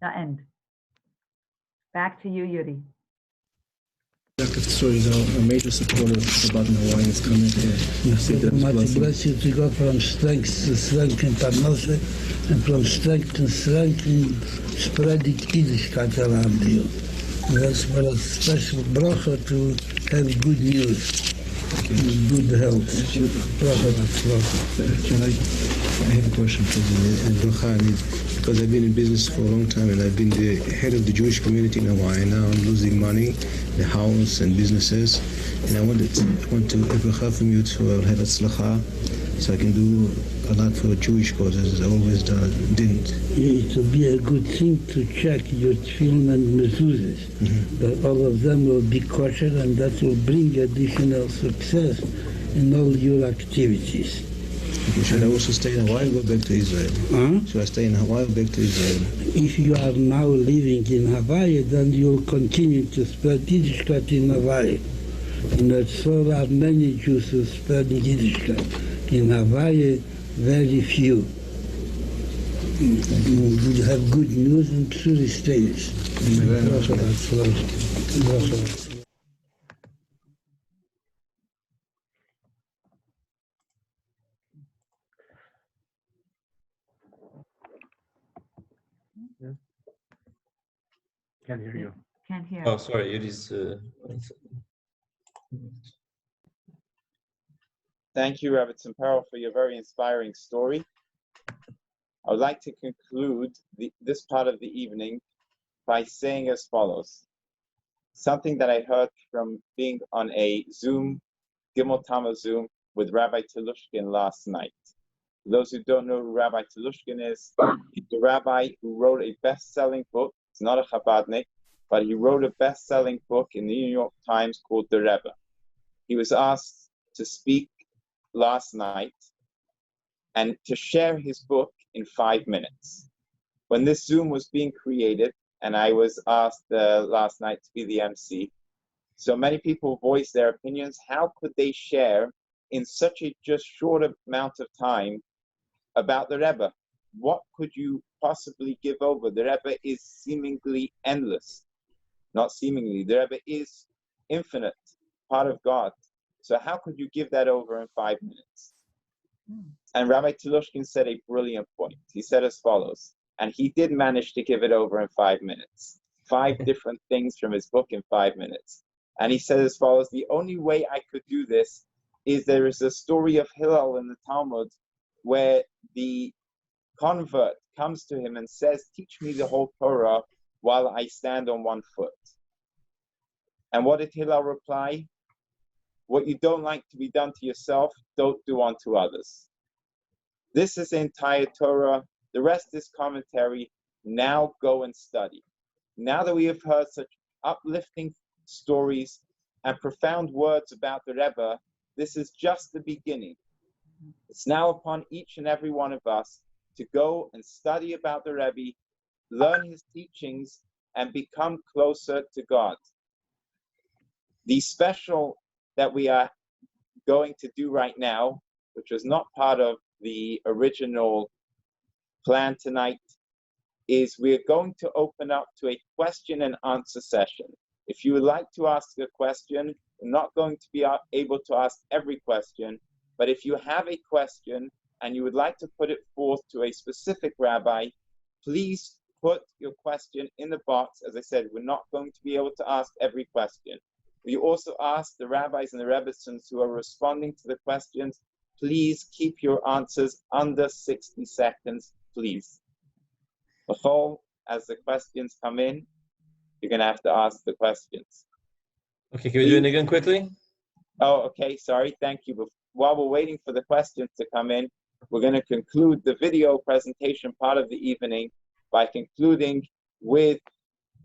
The end. Back to you, Yudi. Dr. Story is a major supporter of Chabad in Hawaii. It's coming to much bless you to go from strength to strength in Parnasse and from strength to strength in spreading Yiddishkeit around you. That's for a special bracha to have good news, good health. I have a question, President, and bracha, because I've been in business for a long time and I've been the head of the Jewish community in Hawaii. Now I'm losing money, the house and businesses, and I want to have bracha from you to have atzlacha, so I can do a lot for Jewish causes. I always didn't. It will be a good thing to check your tefillin and mezuzahs, that all of them will be kosher, and that will bring additional success in all your activities. Should I also stay in Hawaii or go back to Israel? Should I stay in Hawaii or back to Israel? If you are now living in Hawaii, then you'll continue to spread Yiddishkeit in Hawaii. And that's so there are many Jews who spread Yiddishkeit. In Hawaii, very few. You have good news and truly stays. Can't hear you. Can't hear. Oh, sorry, Yudi's. Thank you, Rebbetzin Perel, for your very inspiring story. I would like to conclude this part of the evening by saying as follows. Something that I heard from being on a Zoom, Gimel Tama Zoom, with Rabbi Telushkin last night. For those who don't know who Rabbi Telushkin is, he's the rabbi who wrote a best-selling book. He's not a Chabadnik, but he wrote a best-selling book in the New York Times called The Rebbe. He was asked to speak last night and to share his book in 5 minutes. When this Zoom was being created, and I was asked last night to be the MC, so many people voiced their opinions. How could they share in such a just short amount of time about the Rebbe? What could you possibly give over? The Rebbe is seemingly endless. Not seemingly, the Rebbe is infinite, part of God. So how could you give that over in 5 minutes? And Rabbi Telushkin said a brilliant point. He said as follows, and he did manage to give it over in 5 minutes. 5 different things from his book in 5 minutes. And he said as follows, the only way I could do this is there is a story of Hillel in the Talmud where the convert comes to him and says, teach me the whole Torah while I stand on one foot. And what did Hillel reply? What you don't like to be done to yourself, don't do unto others. This is the entire Torah. The rest is commentary. Now go and study. Now that we have heard such uplifting stories and profound words about the Rebbe, this is just the beginning. It's now upon each and every one of us to go and study about the Rebbe, learn his teachings, and become closer to God. The special that we are going to do right now, which was not part of the original plan tonight, is we're going to open up to a question and answer session. If you would like to ask a question, we're not going to be able to ask every question, but if you have a question and you would like to put it forth to a specific rabbi, please put your question in the box. As I said, we're not going to be able to ask every question. We also ask the rabbis and the Rebbetzins who are responding to the questions, please keep your answers under 60 seconds, please. As the questions come in, you're going to have to ask the questions. Okay, can we do it again quickly? Oh, okay, sorry, thank you. But while we're waiting for the questions to come in, we're going to conclude the video presentation part of the evening by concluding with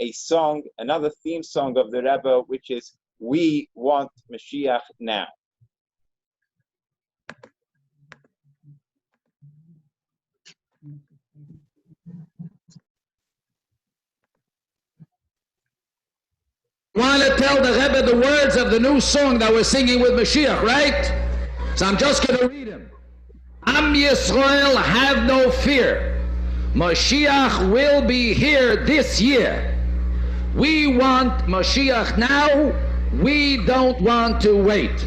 a song, another theme song of the Rebbe, which is We Want Mashiach Now. I want to tell the Rebbe the words of the new song that we're singing with Mashiach, right? So I'm just going to read him. Am Yisrael, have no fear. Mashiach will be here this year. We want Mashiach now. We don't want to wait.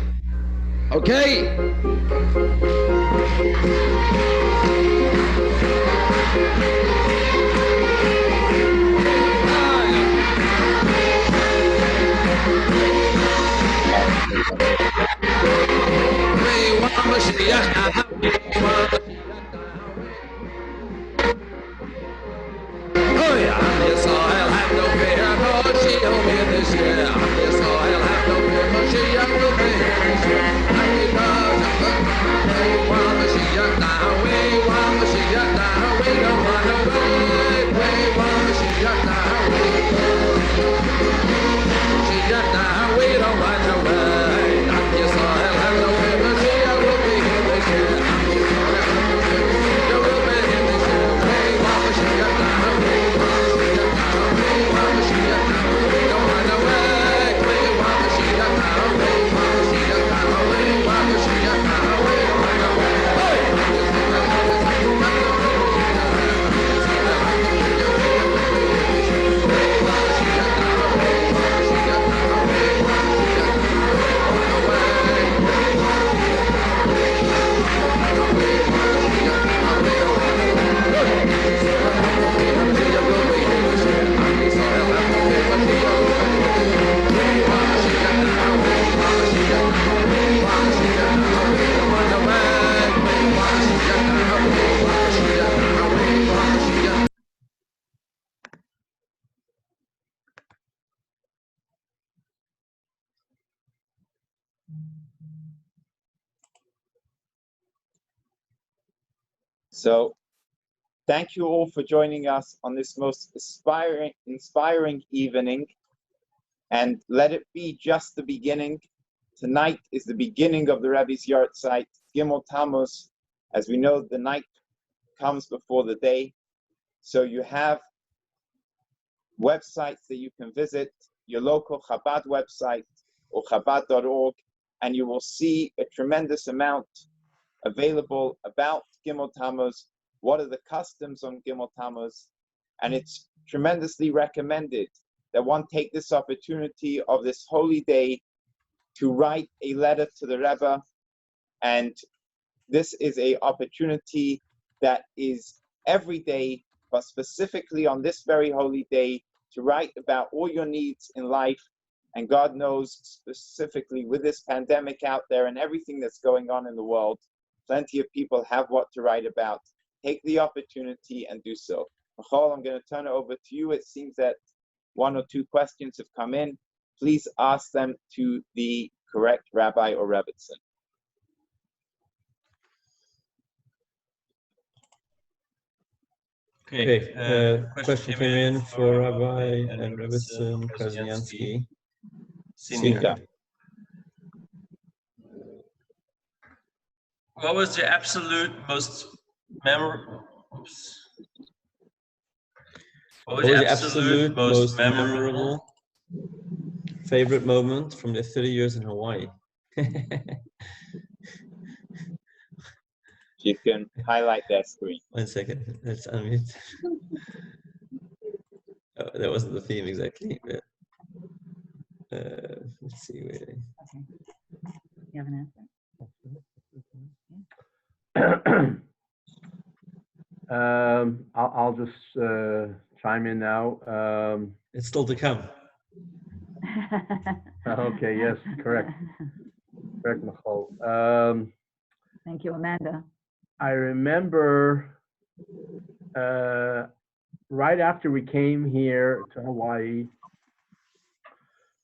Okay? We want Mashiach now. Oh yeah, Yisrael have no fear, Mashiach will be here this year. Yisrael have no fear, Mashiach will be here this year. And we want Mashiach now, we want Mashiach now, we don't want to wait. We want Mashiach now, Mashiach now, we don't want to wait. And Yisrael have no fear, Mashiach will be here this year. So thank you all for joining us on this most inspiring evening, and let it be just the beginning. Tonight is the beginning of the Rebbe's yard site, Gimel Tammuz. As we know, the night comes before the day. So you have websites that you can visit, your local Chabad website or Chabad.org, and you will see a tremendous amount available about Gimel Tammuz, what are the customs on Gimel Tammuz, and it's tremendously recommended that one take this opportunity of this holy day to write a letter to the Rebbe, and this is an opportunity that is every day, but specifically on this very holy day, to write about all your needs in life. And God knows specifically with this pandemic out there and everything that's going on in the world, plenty of people have what to write about. Take the opportunity and do so. Michal, I'm going to turn it over to you. It seems that one or two questions have come in. Please ask them to the correct rabbi or rebbetzin. Okay, question came in for Rabbi and Rebbetzin Krasniansky. Senior. What was the absolute most memorable? What was the absolute most memorable favorite moment from the 30 years in Hawaii? You can highlight that screen. 1 second, let's unmute. Oh, that wasn't the theme exactly, but let's see. Wait. Okay. You have an answer? I'll just chime in now. It's still to come. Okay, yes, correct. Correct, Michal. Thank you, Amanda. I remember right after we came here to Hawaii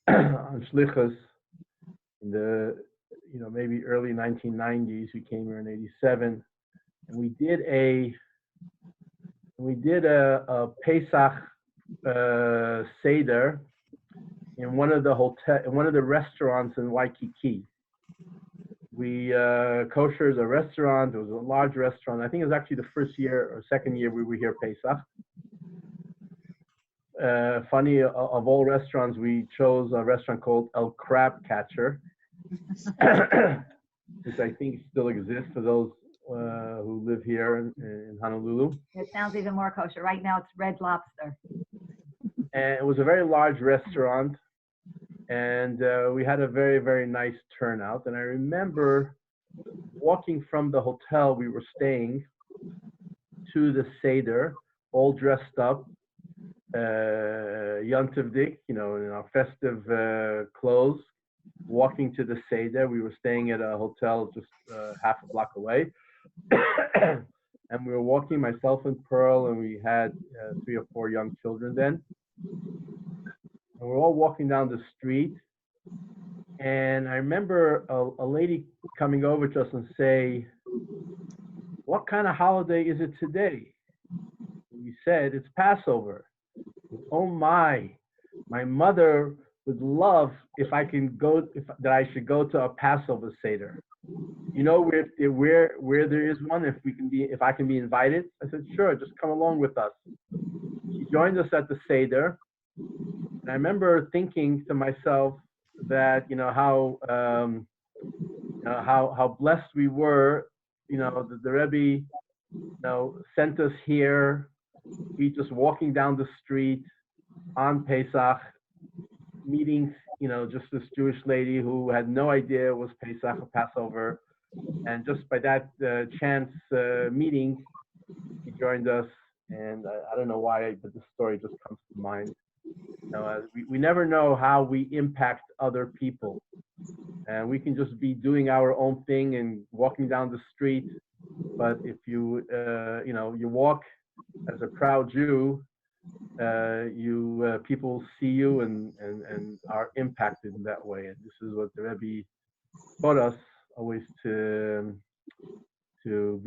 on Shlichus in the maybe early 1990s. We came here in '87, and we did a Pesach Seder in one of the restaurants in Waikiki. Kosher is a restaurant. It was a large restaurant. I think it was actually the first year or second year we were here Pesach. Funny, of all restaurants, we chose a restaurant called El Crab Catcher, which I think still exists for those who live here in Honolulu. It sounds even more kosher. Right now it's Red Lobster. And it was a very large restaurant, and we had a very, very nice turnout. And I remember walking from the hotel we were staying to the Seder, all dressed up, Yontiv Dik, in our festive clothes, walking to the Seder. We were staying at a hotel just half a block away. And we were walking, myself and Pearl, and we had 3 or 4 young children then. And we're all walking down the street. And I remember a lady coming over to us and say, "What kind of holiday is it today?" We said, "It's Passover." "Oh my mother would love if I can go, that I should go to a Passover Seder. Where there is one, if I can be invited?" I said, "Sure, just come along with us." She joined us at the Seder, and I remember thinking to myself that how blessed we were. The Rebbe sent us here. We just walking down the street on Pesach, meeting just this Jewish lady who had no idea it was Pesach or Passover, and just by that chance meeting, he joined us. And I don't know why, but this story just comes to mind. We never know how we impact other people, and we can just be doing our own thing and walking down the street. But if you walk as a proud Jew, people see you and are impacted in that way. And this is what the Rebbe taught us always to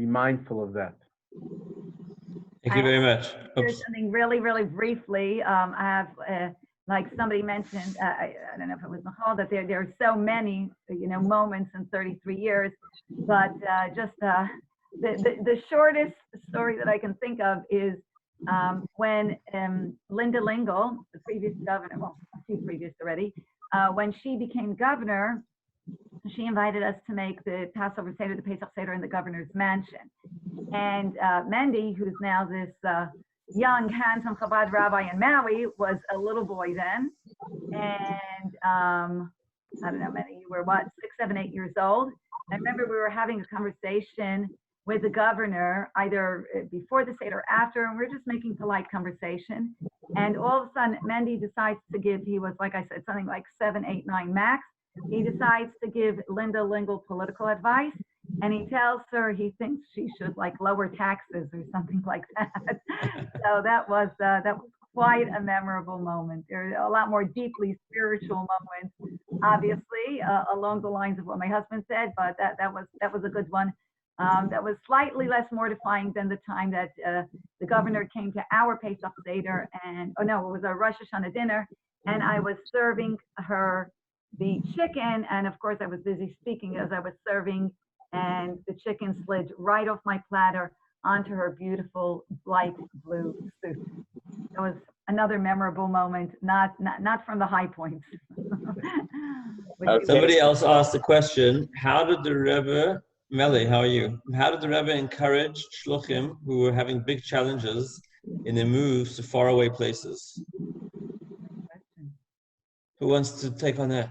be mindful of that. Thank you very much. There's something really, really briefly. I have, like somebody mentioned, I don't know if it was Michal, that there are so many, moments in 33 years, but just the shortest story that I can think of is when Linda Lingle, the previous governor, well, a few previous already, when she became governor, she invited us to make the Passover Seder, the Pesach Seder in the governor's mansion. And Mendy, who's now this young, handsome Chabad rabbi in Maui, was a little boy then. And I don't know, Mendy, you were what, 6, 7, 8 years old? I remember we were having a conversation with the governor, either before the Seder or after, and we we're just making polite conversation. And all of a sudden, Mendy decides to give, he was, like I said, something like 7, 8, 9 max. He decides to give Linda Lingle political advice, and he tells her he thinks she should lower taxes or something like that. So that was quite a memorable moment. There are a lot more deeply spiritual moments, obviously, along the lines of what my husband said, but that was a good one. That was slightly less mortifying than the time that the governor came to our Pesach Seder, and it was a Rosh Hashanah dinner, and I was serving her the chicken, and of course I was busy speaking as I was serving, and the chicken slid right off my platter onto her beautiful light blue suit. It was another memorable moment, not from the high points. Somebody else asked the question, how did the Rebbe, Meli, how are you? How did the Rebbe encourage shluchim who were having big challenges in their moves to faraway places? Who wants to take on that?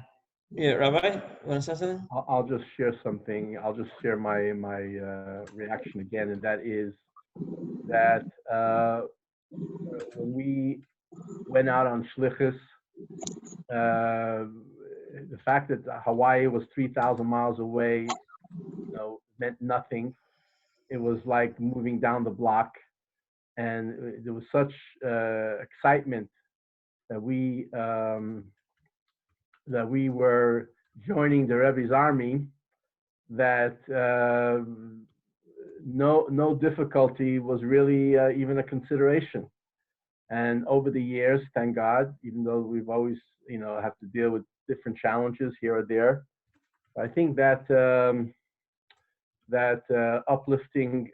Yeah, Rabbi, you want to say something? I'll just share something. I'll just share my reaction again, and that is that when we went out on shlichus, the fact that Hawaii was 3,000 miles away, meant nothing. It was like moving down the block, and there was such excitement that we were joining the Rebbe's army, that no difficulty was really even a consideration. And over the years, thank God, even though we've always have to deal with different challenges here or there, I think that uplifting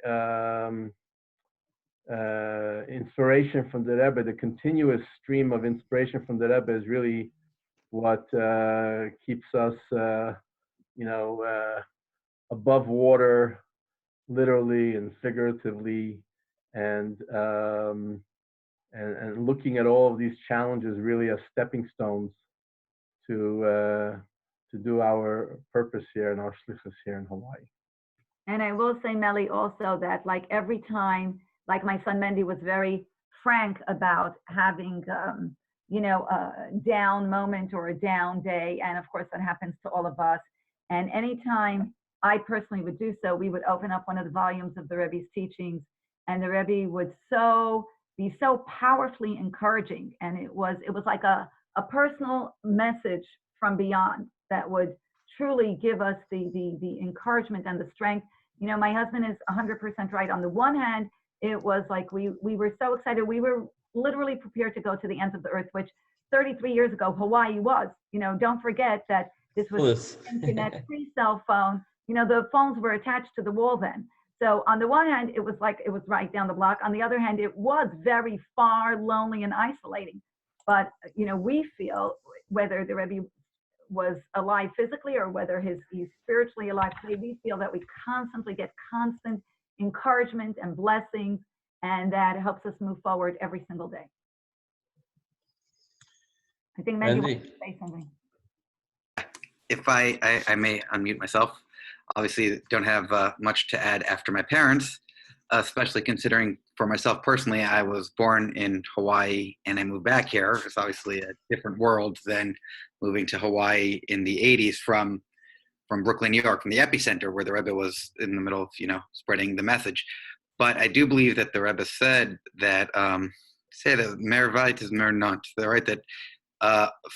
inspiration from the Rebbe, the continuous stream of inspiration from the Rebbe, is really what keeps us, above water, literally and figuratively, and looking at all of these challenges really as stepping stones to do our purpose here and our shlichus here in Hawaii. And I will say, Meli, also that every time, my son Mendy was very frank about having a down moment or a down day. And of course, that happens to all of us. And anytime I personally would do so, we would open up one of the volumes of the Rebbe's teachings, and the Rebbe would be so powerfully encouraging. And it was like a personal message from beyond that would truly give us the encouragement and the strength. My husband is 100% right. On the one hand, it was like we were so excited. We were literally prepared to go to the ends of the earth, which 33 years ago, Hawaii was. Don't forget that this was internet, pre-cell phone. The phones were attached to the wall then. So on the one hand, it was right down the block. On the other hand, it was very far, lonely, and isolating. But, we feel, whether the Rebbe was alive physically or whether he's spiritually alive today, we feel that we constantly get constant encouragement and blessings, and that helps us move forward every single day. I think Mandy wants to say something. If I may unmute myself. Obviously, don't have much to add after my parents, especially considering for myself personally, I was born in Hawaii and I moved back here. It's obviously a different world than moving to Hawaii in the 80s from Brooklyn, New York, from the epicenter where the Rebbe was in the middle of, spreading the message. But I do believe that the Rebbe said that, say that mer weit is mer not. Right, that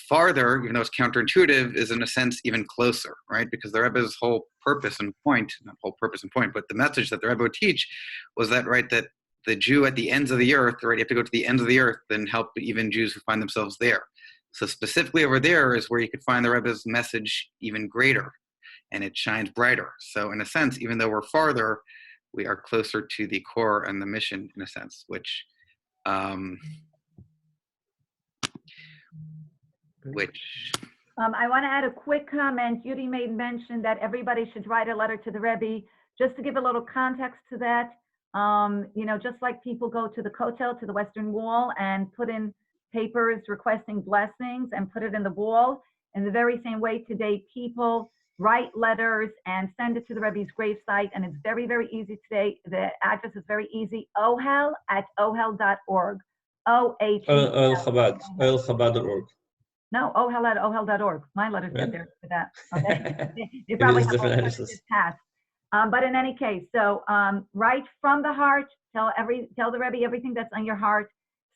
farther, even though it's counterintuitive, is in a sense even closer, right? Because the Rebbe's whole purpose and point, not whole purpose and point, but the message that the Rebbe would teach was that, right, that the Jew at the ends of the earth, right, you have to go to the ends of the earth and help even Jews who find themselves there. So specifically over there is where you could find the Rebbe's message even greater, and it shines brighter. So in a sense, even though we're farther, we are closer to the core and the mission, in a sense, which I want to add a quick comment. Yudi made mention that everybody should write a letter to the Rebbe. Just to give a little context to that, you know, just like people go to the Kotel, to the Western Wall, and put in papers requesting blessings and put it in the wall, in the very same way today people write letters and send it to the Rebbe's gravesite, and it's very, very easy today. The address is very easy, ohel@ohel.org. Chabad.org. No, ohel@ohel.org. My letters get there for that. Okay. They Maybe probably there's have all different letters addresses. passed. But in any case, so write from the heart. Tell the Rebbe everything that's on your heart.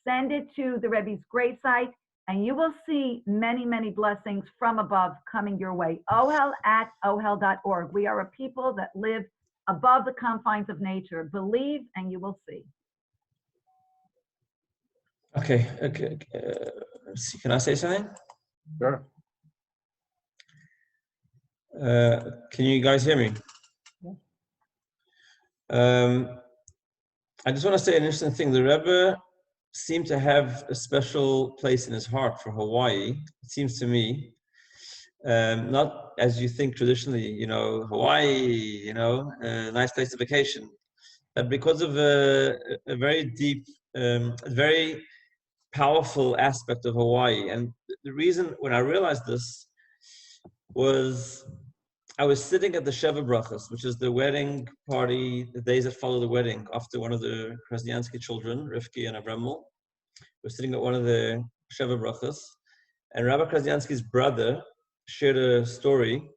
Send it to the Rebbe's gravesite, and you will see many, many blessings from above coming your way. ohel@ohel.org. We are a people that live above the confines of nature. Believe, and you will see. Okay. Let's see. Can I say something? Sure. Can you guys hear me? I just want to say an interesting thing. The Rebbe seemed to have a special place in his heart for Hawaii, it seems to me. Not as you think traditionally, you know, Hawaii, you know, a nice place to vacation. But because of a very deep, very powerful aspect of Hawaii. And the reason when I realized this was I was sitting at the Sheva Brachas, which is the wedding party, the days that follow the wedding, after one of the Krasniansky children, Rivki and Avremel. We're sitting at one of the Sheva Brachas, and Rabbi Krasniansky's brother shared a story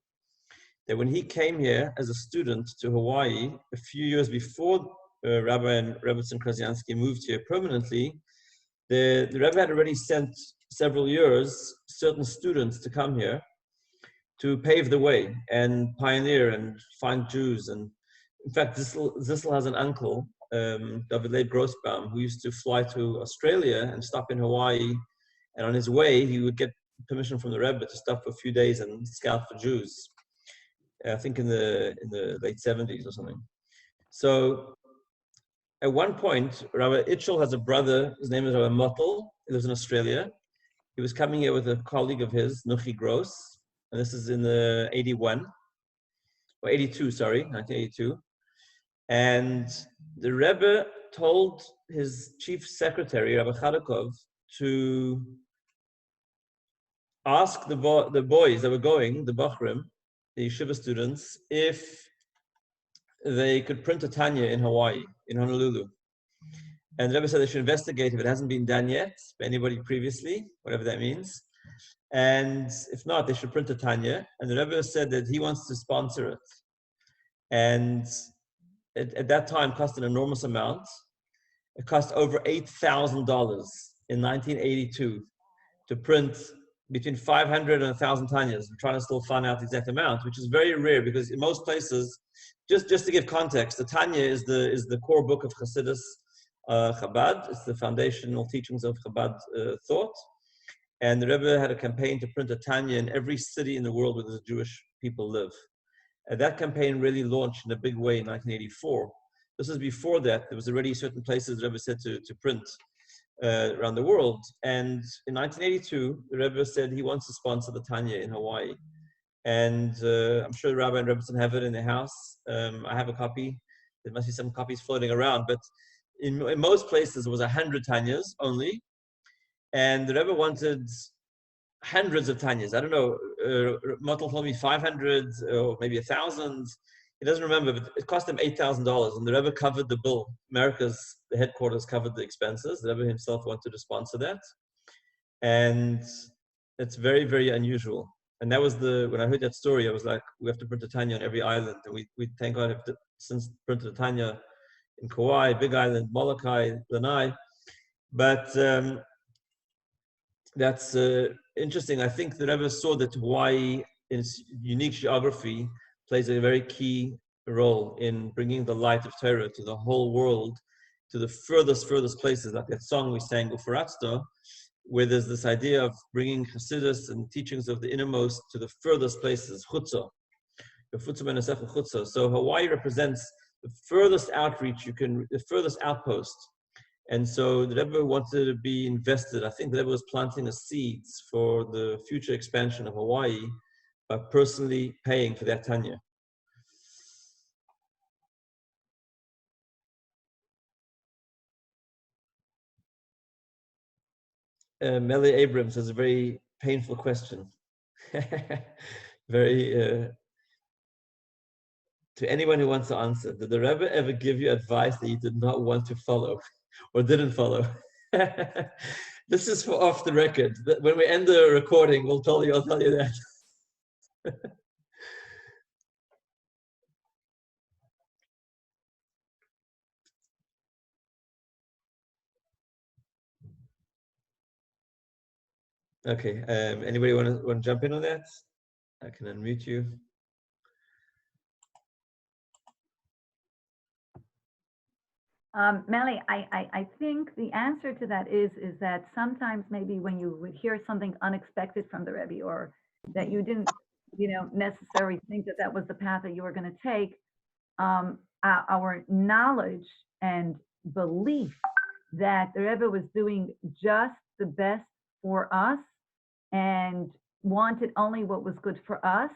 that when he came here as a student to Hawaii, a few years before Rabbi and Rebbetzin Krasniansky moved here permanently, the Rebbe had already sent several years certain students to come here to pave the way and pioneer and find Jews. And in fact, Zissel has an uncle, David Leib Grossbaum, who used to fly to Australia and stop in Hawaii. And on his way, he would get permission from the Rebbe to stop for a few days and scout for Jews. I think in the late 70s or something. So at one point, Rabbi Itchel has a brother, his name is Rabbi Mottel, he lives in Australia. He was coming here with a colleague of his, Nuchi Gross, and this is in the 1982. And the Rebbe told his chief secretary, Rabbi Chadakov, to ask the boys that were going, the Bachrim, the yeshiva students, if they could print a Tanya in Hawaii, in Honolulu. And the Rebbe said they should investigate if it hasn't been done yet by anybody previously, whatever that means. And if not, they should print a Tanya. And the Rebbe said that he wants to sponsor it. And at that time, it cost an enormous amount. It cost over $8,000 in 1982 to print between 500 and 1,000 Tanyas. I'm trying to still find out the exact amount, which is very rare because in most places, just to give context, the Tanya is the core book of Hasidus Chabad. It's the foundational teachings of Chabad thought. And the Rebbe had a campaign to print a Tanya in every city in the world where the Jewish people live. And that campaign really launched in a big way in 1984. This is before that. There was already certain places the Rebbe said to print around the world. And in 1982, the Rebbe said he wants to sponsor the Tanya in Hawaii. And I'm sure the Rabbi and Rebbetzin have it in their house. I have a copy. There must be some copies floating around. But in most places, it was 100 Tanyas only. And the Rebbe wanted hundreds of Tanyas. I don't know, Mottel told me 500 or maybe 1,000. He doesn't remember, but it cost him $8,000. And the Rebbe covered the bill. the headquarters covered the expenses. The Rebbe himself wanted to sponsor that. And it's very, very unusual. And that was when I heard that story, I was like, we have to print a Tanya on every island. And we thank God, have since printed a Tanya in Kauai, Big Island, Molokai, Lanai. But that's interesting. I think the Rebbe saw that Hawaii, in its unique geography, plays a very key role in bringing the light of Torah to the whole world, to the furthest places, like that song we sang, Ufaratsta, where there's this idea of bringing Hasidus and teachings of the innermost to the furthest places, Chutzah. So Hawaii represents the furthest outreach the furthest outpost. And so the Rebbe wanted to be invested. I think the Rebbe was planting the seeds for the future expansion of Hawaii by personally paying for that Tanya. Melly Abrams has a very painful question. Very, to anyone who wants to answer, did the Rebbe ever give you advice that you did not want to follow or didn't follow? This is for off the record. When we end the recording, I'll tell you that. Okay, anybody want to jump in on that? I can unmute you. Melly, I think the answer to that is that sometimes maybe when you would hear something unexpected from the Rebbe, or that you didn't, necessarily think that was the path that you were going to take, our knowledge and belief that the Rebbe was doing just the best for us and wanted only what was good for us.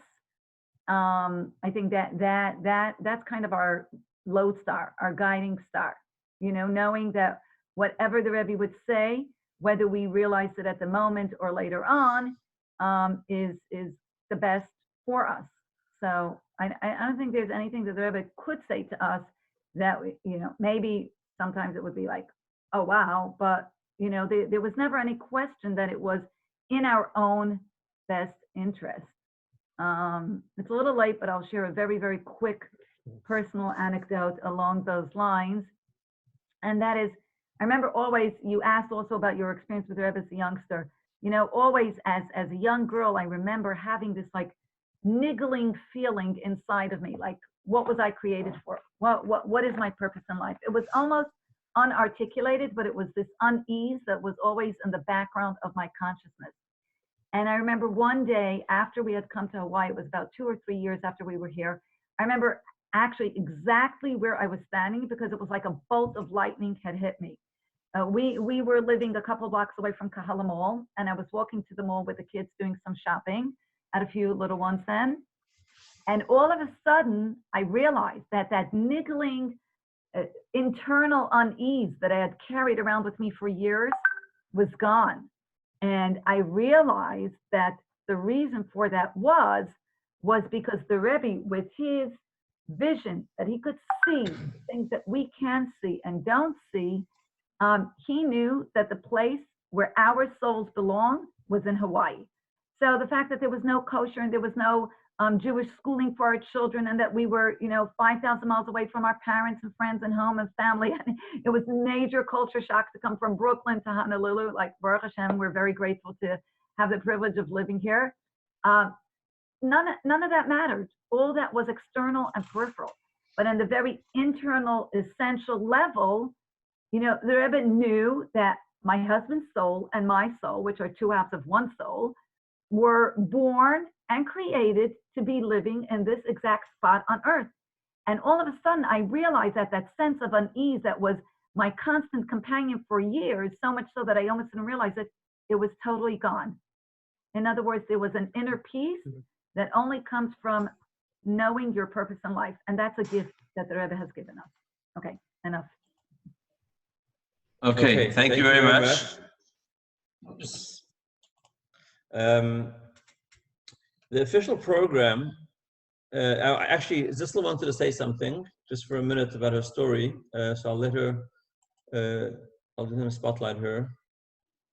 I think that's kind of our lodestar, our guiding star. Knowing that whatever the Rebbe would say, whether we realize it at the moment or later on, is the best for us. So I don't think there's anything that the Rebbe could say to us that maybe sometimes it would be like, oh wow, but there was never any question that it was in our own best interest. It's a little late, but I'll share a very, very quick personal anecdote along those lines. And that is, I remember always, you asked also about your experience with the Rebbe as a youngster. Always as a young girl, I remember having this like niggling feeling inside of me, like, what was I created for? What is my purpose in life? It was almost unarticulated, but it was this unease that was always in the background of my consciousness. And I remember one day after we had come to Hawaii, it was about 2 or 3 years after we were here, I remember actually exactly where I was standing, because it was like a bolt of lightning had hit me. We were living a couple of blocks away from Kahala Mall, and I was walking to the mall with the kids doing some shopping, had a few little ones then. And all of a sudden, I realized that niggling internal unease that I had carried around with me for years was gone. And I realized that the reason for that was because the Rebbe, with his vision that he could see things that we can see and don't see, he knew that the place where our souls belong was in Hawaii. So the fact that there was no kosher and there was no Jewish schooling for our children, and that we were, 5,000 miles away from our parents and friends and home and family. It was a major culture shock to come from Brooklyn to Honolulu. Like, Baruch Hashem, we're very grateful to have the privilege of living here. None of that mattered. All that was external and peripheral. But on the very internal, essential level, the Rebbe knew that my husband's soul and my soul, which are two halves of one soul, were born and created to be living in this exact spot on earth. And all of a sudden, I realized that sense of unease that was my constant companion for years, so much so that I almost didn't realize it was totally gone. In other words, there was an inner peace that only comes from knowing your purpose in life. And that's a gift that the Rebbe has given us. Okay, enough. Okay, thank you very much. The official program, actually, Zisla wanted to say something just for a minute about her story. So I'll let her, I'll let him spotlight her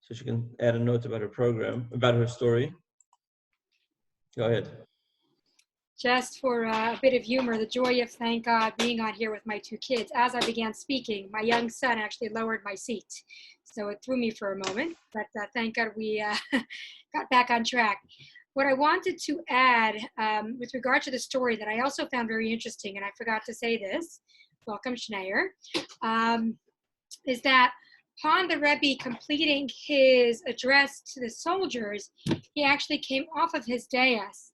so she can add a note about her program, about her story. Go ahead. just for a bit of humor, the joy of, thank God, being on here with my two kids. As I began speaking, my young son actually lowered my seat. So it threw me for a moment, but thank God we got back on track. What I wanted to add with regard to the story that I also found very interesting, and I forgot to say this, welcome Schneer, is that upon the Rebbe completing his address to the soldiers, he actually came off of his dais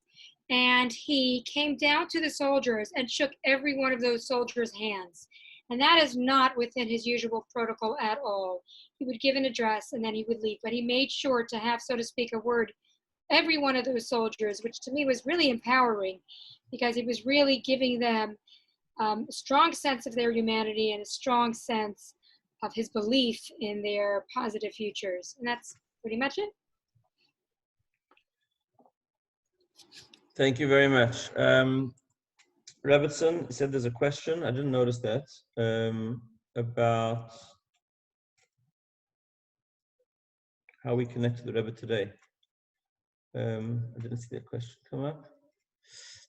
and he came down to the soldiers and shook every one of those soldiers' hands. And that is not within his usual protocol at all. He would give an address and then he would leave, but he made sure to have, so to speak, a word every one of those soldiers, which to me was really empowering because he was really giving them a strong sense of their humanity and a strong sense of his belief in their positive futures. And that's pretty much it. Thank you very much. Rebbetzin said there's a question, I didn't notice that, about how we connect to the Rebbe today. I didn't see that question come up.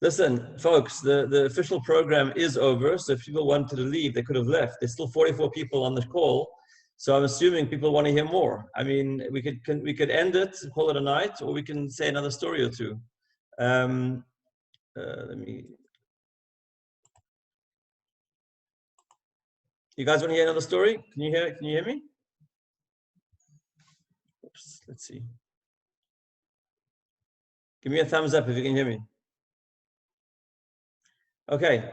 Listen, folks, the official program is over, so if people wanted to leave, they could have left. There's still 44 people on the call, so I'm assuming people want to hear more. I mean, we could end it, call it a night, or we can say another story or two. Let me. You guys want to hear another story? Can you hear me? Oops, let's see. Give me a thumbs up if you can hear me. Okay.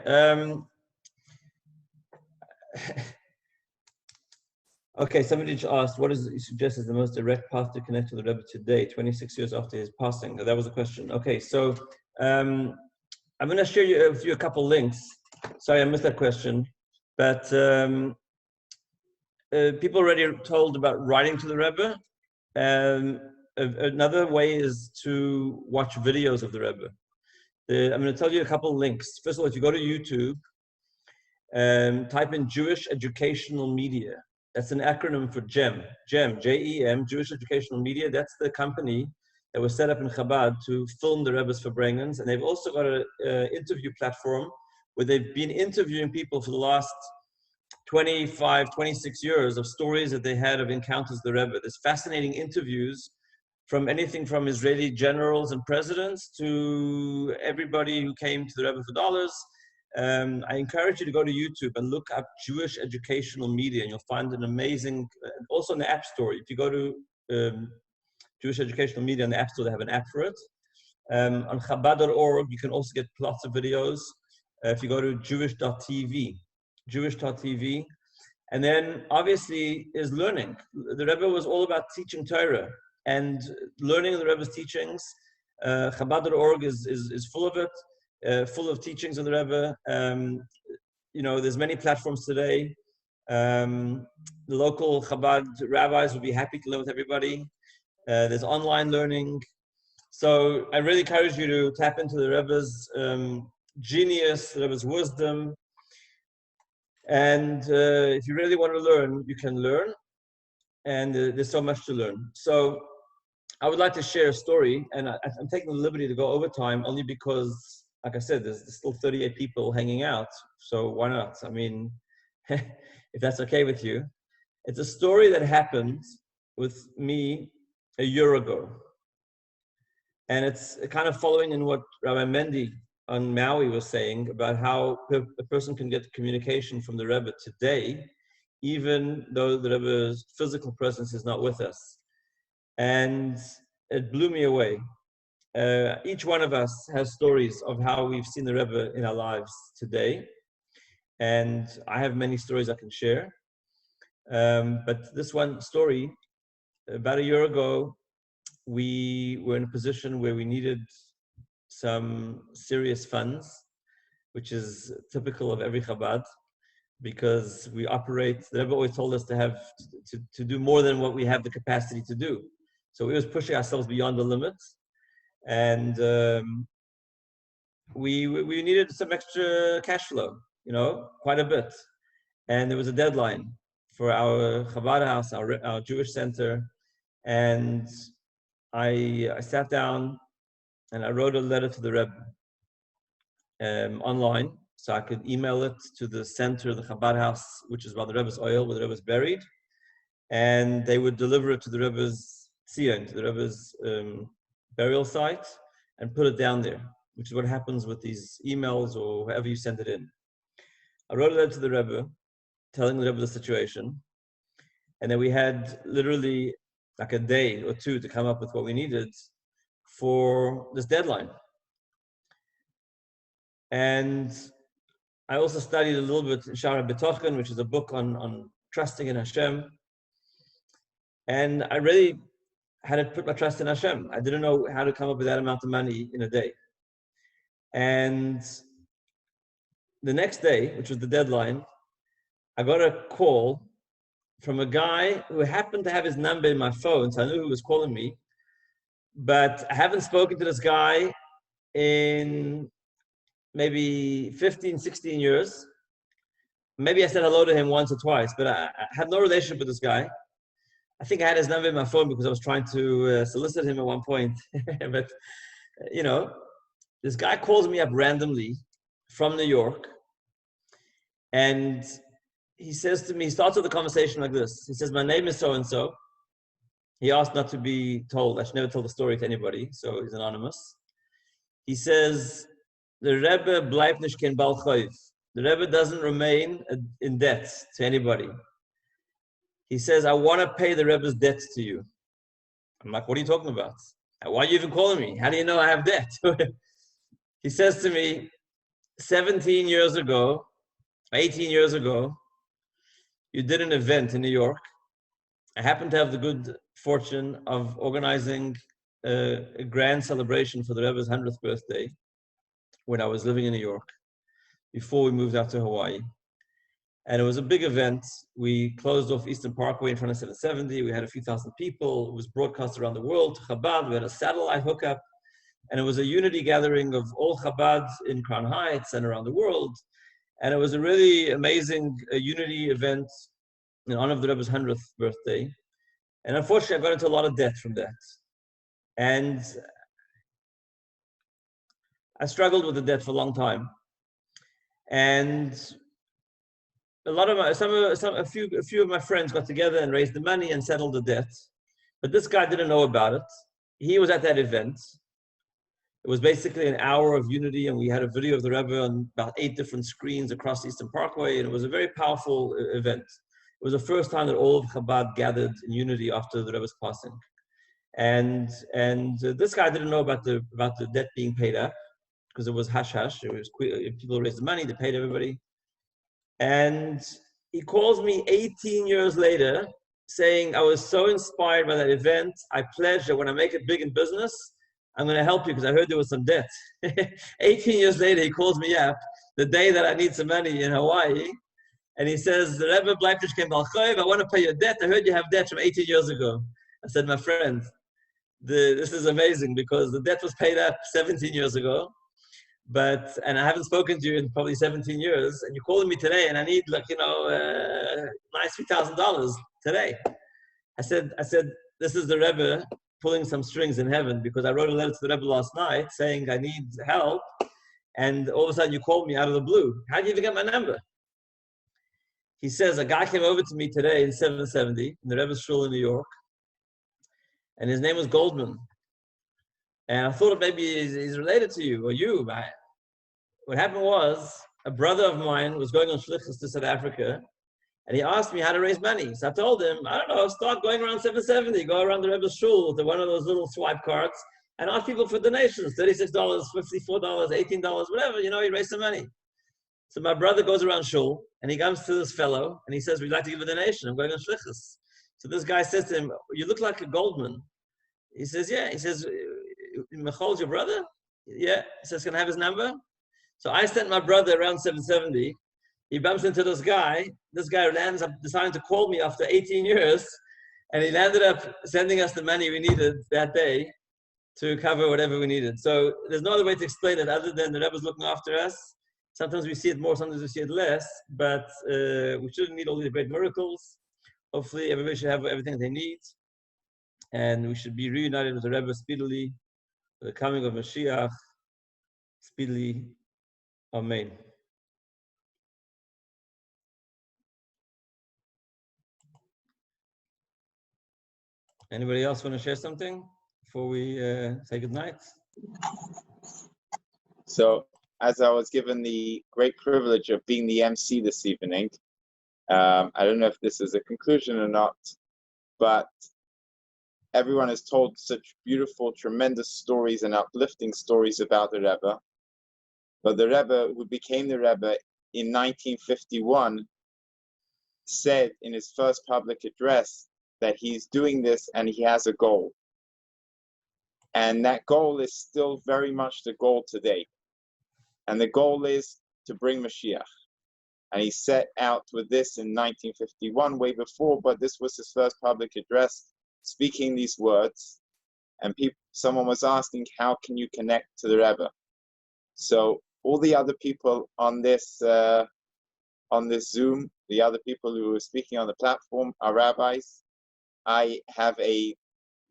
Okay, somebody just asked, what is you suggest is the most direct path to connect to the Rebbe today, 26 years after his passing? That was a question. Okay, so I'm going to share with you a couple links. Sorry, I missed that question. But people already are told about writing to the Rebbe. Another way is to watch videos of the Rebbe. I'm going to tell you a couple links. First of all, if you go to YouTube, type in Jewish Educational Media. That's an acronym for JEM, J-E-M, Jewish Educational Media. That's the company that was set up in Chabad to film the Rebbe's Farbrengens. And they've also got an interview platform where they've been interviewing people for the last 25, 26 years of stories that they had of encounters with the Rebbe. There's fascinating interviews from anything from Israeli generals and presidents to everybody who came to the Rebbe for dollars. I encourage you to go to YouTube and look up Jewish Educational Media, and you'll find an amazing, also in the App Store. If you go to Jewish Educational Media in the App Store, they have an app for it. On Chabad.org, you can also get lots of videos. If you go to Jewish.tv, and then obviously is learning. The Rebbe was all about teaching Torah and learning the Rebbe's teachings. Chabad.org is full of it, full of teachings of the Rebbe. You know, there's many platforms today. The local Chabad rabbis would be happy to learn with everybody. There's online learning. So I really encourage you to tap into the Rebbe's genius, the Rebbe's wisdom. And if you really want to learn, you can learn. And there's so much to learn. So I would like to share a story, and I'm taking the liberty to go over time only because, like I said, there's still 38 people hanging out. So why not? I mean, if that's okay with you. It's a story that happened with me a year ago. And it's kind of following in what Rabbi Mendy on Maui was saying about how a person can get communication from the Rebbe today, even though the Rebbe's physical presence is not with us. And it blew me away. Each one of us has stories of how we've seen the Rebbe in our lives today. And I have many stories I can share. But this one story, about a year ago, we were in a position where we needed some serious funds, which is typical of every Chabad, because we operate, the Rebbe always told us to do more than what we have the capacity to do. So we was pushing ourselves beyond the limits. And we needed some extra cash flow, you know, quite a bit. And there was a deadline for our Chabad house, our Jewish center. And I sat down and I wrote a letter to the Rebbe. online, so I could email it to the center, the Chabad house, which is by the Rebbe's oil, where the Rebbe is buried, and they would deliver it to the Rebbe's Sion, to the Rebbe's burial site, and put it down there, which is what happens with these emails or wherever you send it in. I wrote a letter to the Rebbe, telling the Rebbe the situation, and then we had literally like a day or two to come up with what we needed for this deadline. And I also studied a little bit Shara B'tochen, which is a book on trusting in Hashem. And I really had to put my trust in Hashem. I didn't know how to come up with that amount of money in a day. And the next day, which was the deadline, I got a call from a guy who happened to have his number in my phone, so I knew who was calling me. But I haven't spoken to this guy in maybe 15, 16 years. Maybe I said hello to him once or twice, but I had no relationship with this guy. I think I had his number in my phone because I was trying to solicit him at one point. But, you know, this guy calls me up randomly from New York, and he says to me, he starts with the conversation like this. He says, my name is so-and-so. He asked not to be told. I should never tell the story to anybody, so he's anonymous. He says, the Rebbe bleibt nicht kein Bal Chayv. The Rebbe doesn't remain in debt to anybody. He says, I want to pay the Rebbe's debts to you. I'm like, what are you talking about? Why are you even calling me? How do you know I have debt? He says to me, 17 years ago, 18 years ago, you did an event in New York. I happened to have the good fortune of organizing a grand celebration for the Rebbe's 100th birthday when I was living in New York, before we moved out to Hawaii. And it was a big event. We closed off Eastern Parkway in front of 770. We had a few thousand people. It was broadcast around the world to Chabad. We had a satellite hookup. And it was a unity gathering of all Chabad in Crown Heights and around the world. And it was a really amazing unity event in honor of the Rebbe's 100th birthday. And unfortunately, I got into a lot of debt from that. And I struggled with the debt for a long time. And a lot of a few of my friends got together and raised the money and settled the debt. But this guy didn't know about it. He was at that event. It was basically an hour of unity, and we had a video of the Rebbe on about 8 different screens across Eastern Parkway, and it was a very powerful event. It was the first time that all of Chabad gathered in unity after the Rebbe's passing. And this guy didn't know about the debt being paid up, because it was hush-hush. It was people raised the money, they paid everybody. And he calls me 18 years later saying, I was so inspired by that event. I pledged that when I make it big in business, I'm going to help you because I heard there was some debt. 18 years later, he calls me up the day that I need some money in Hawaii. And he says, the Rebbe bleibt nicht kein Bal Chayv. I want to pay your debt. I heard you have debt from 18 years ago. I said, my friend, this is amazing because the debt was paid up 17 years ago. And I haven't spoken to you in probably 17 years, and you're calling me today, and I need nice $3,000 today. I said, this is the Rebbe pulling some strings in heaven, because I wrote a letter to the Rebbe last night saying I need help, and all of a sudden you called me out of the blue. How did you even get my number? He says, a guy came over to me today in 770 in the Rebbe's shul in New York, and his name was Goldman. And I thought maybe he's related to you or you. What happened was, a brother of mine was going on shlichus to South Africa, and he asked me how to raise money. So I told him, I don't know, start going around 770, go around the Rebbe's shul with one of those little swipe cards, and ask people for donations, $36, $54, $18, whatever, he raised some money. So my brother goes around shul, and he comes to this fellow, and he says, we'd like to give a donation. I'm going on shlichus. So this guy says to him, you look like a Goldman. He says, yeah. He says, Michal's your brother? Yeah. He says, can I have his number? So I sent my brother around 770. He bumps into this guy. This guy lands up deciding to call me after 18 years. And he landed up sending us the money we needed that day to cover whatever we needed. So there's no other way to explain it other than the Rebbe's looking after us. Sometimes we see it more, sometimes we see it less. But we shouldn't need all these great miracles. Hopefully everybody should have everything they need. And we should be reunited with the Rebbe speedily. The coming of Mashiach speedily Amen. Anybody else want to share something before we say goodnight? So, as I was given the great privilege of being the MC this evening, I don't know if this is a conclusion or not, but everyone has told such beautiful, tremendous stories and uplifting stories about the Rebbe. But the Rebbe, who became the Rebbe in 1951, said in his first public address that he's doing this and he has a goal. And that goal is still very much the goal today. And the goal is to bring Mashiach. And he set out with this in 1951, way before, but this was his first public address, speaking these words. And someone was asking, how can you connect to the Rebbe? So all the other people on this Zoom, the other people who are speaking on the platform are rabbis. I have a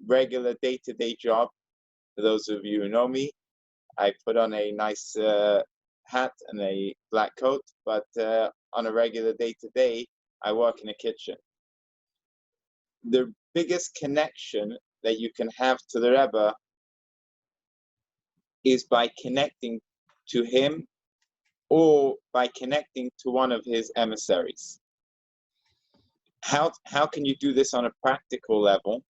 regular day-to-day job. For those of you who know me, I put on a nice hat and a black coat, but on a regular day-to-day, I work in a kitchen. The biggest connection that you can have to the Rebbe is by connecting to him or by connecting to one of his emissaries. How can you do this on a practical level?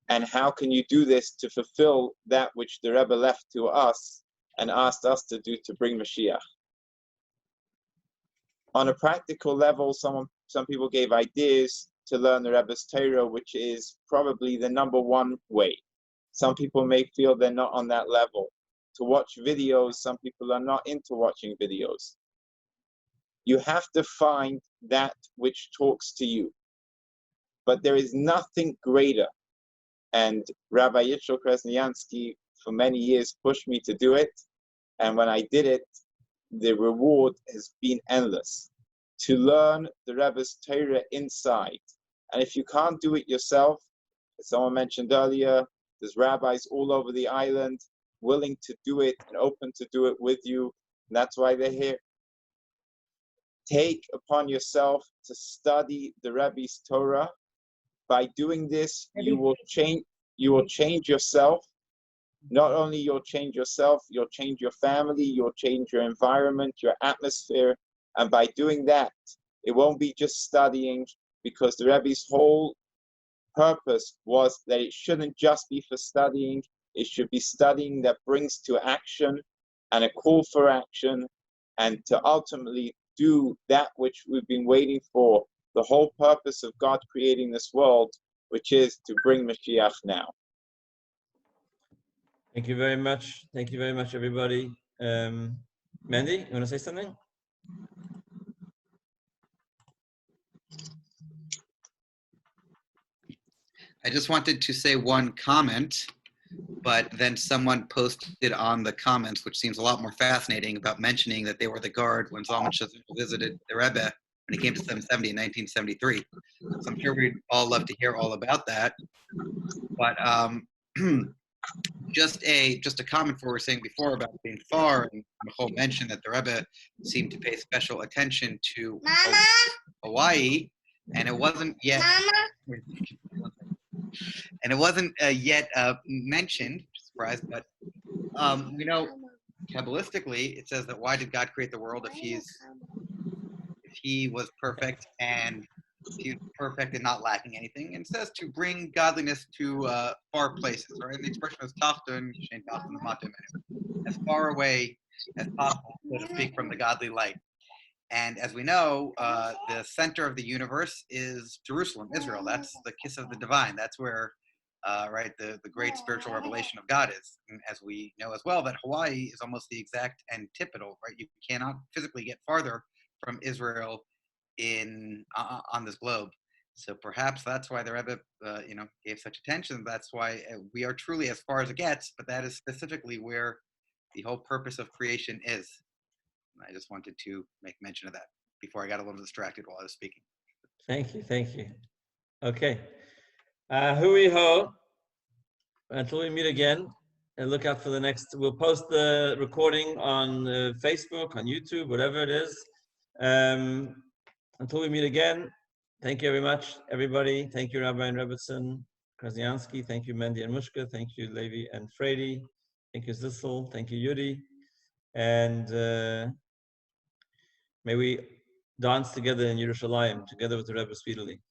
And how can you do this to fulfill that which the Rebbe left to us and asked us to do to bring Mashiach? On a practical level, some people gave ideas to learn the Rebbe's Torah, which is probably the number one way. Some people may feel they're not on that level. To watch videos, some people are not into watching videos. You have to find that which talks to you. But there is nothing greater. And Rabbi Yitzchok Kresniansky for many years pushed me to do it. And when I did it, the reward has been endless. To learn the Rebbe's Torah inside. And if you can't do it yourself, as someone mentioned earlier, there's rabbis all over the island willing to do it and open to do it with you. And that's why they're here. Take upon yourself to study the Rebbe's Torah. By doing this, you will change yourself. Not only you'll change yourself, you'll change your family, you'll change your environment, your atmosphere. And by doing that, it won't be just studying, because the Rebbe's whole purpose was that it shouldn't just be for studying. It should be studying that brings to action and a call for action, and to ultimately do that which we've been waiting for, the whole purpose of God creating this world, which is to bring Mashiach now. Thank you very much. Thank you very much, everybody. Mandy, you want to say something? I just wanted to say one comment, but then someone posted on the comments, which seems a lot more fascinating, about mentioning that they were the guard when Zalman Schazer visited the Rebbe when he came to 770 in 1973. So I'm sure we'd all love to hear all about that. But just a comment for what we were saying before about being far, and Michal mentioned that the Rebbe seemed to pay special attention to Hawaii, and it wasn't yet mentioned, surprise, but we know Kabbalistically it says that why did God create the world if he was perfect and not lacking anything, and it says to bring godliness to far places, right? The expression is tachtun, as far away as possible, so to speak, from the godly light. And as we know, the center of the universe is Jerusalem, Israel. That's the kiss of the divine. That's where, the great spiritual revelation of God is. And as we know as well, that Hawaii is almost the exact antipodal, right? You cannot physically get farther from Israel on this globe. So perhaps that's why the Rebbe, gave such attention. That's why we are truly as far as it gets, but that is specifically where the whole purpose of creation is. I just wanted to make mention of that before I got a little distracted while I was speaking. Thank you. Okay. Hui ho. Until we meet again. and look out for the next. We'll post the recording on Facebook, on YouTube, whatever it is. Until we meet again, thank you very much, everybody. Thank you, Rabbi and Rebbetzin, Krasniansky. Thank you, Mendy and Mushka. Thank you, Levi and Frady. Thank you, Zissel. Thank you, Yudi. And may we dance together in Yerushalayim, together with the Rebbe speedily.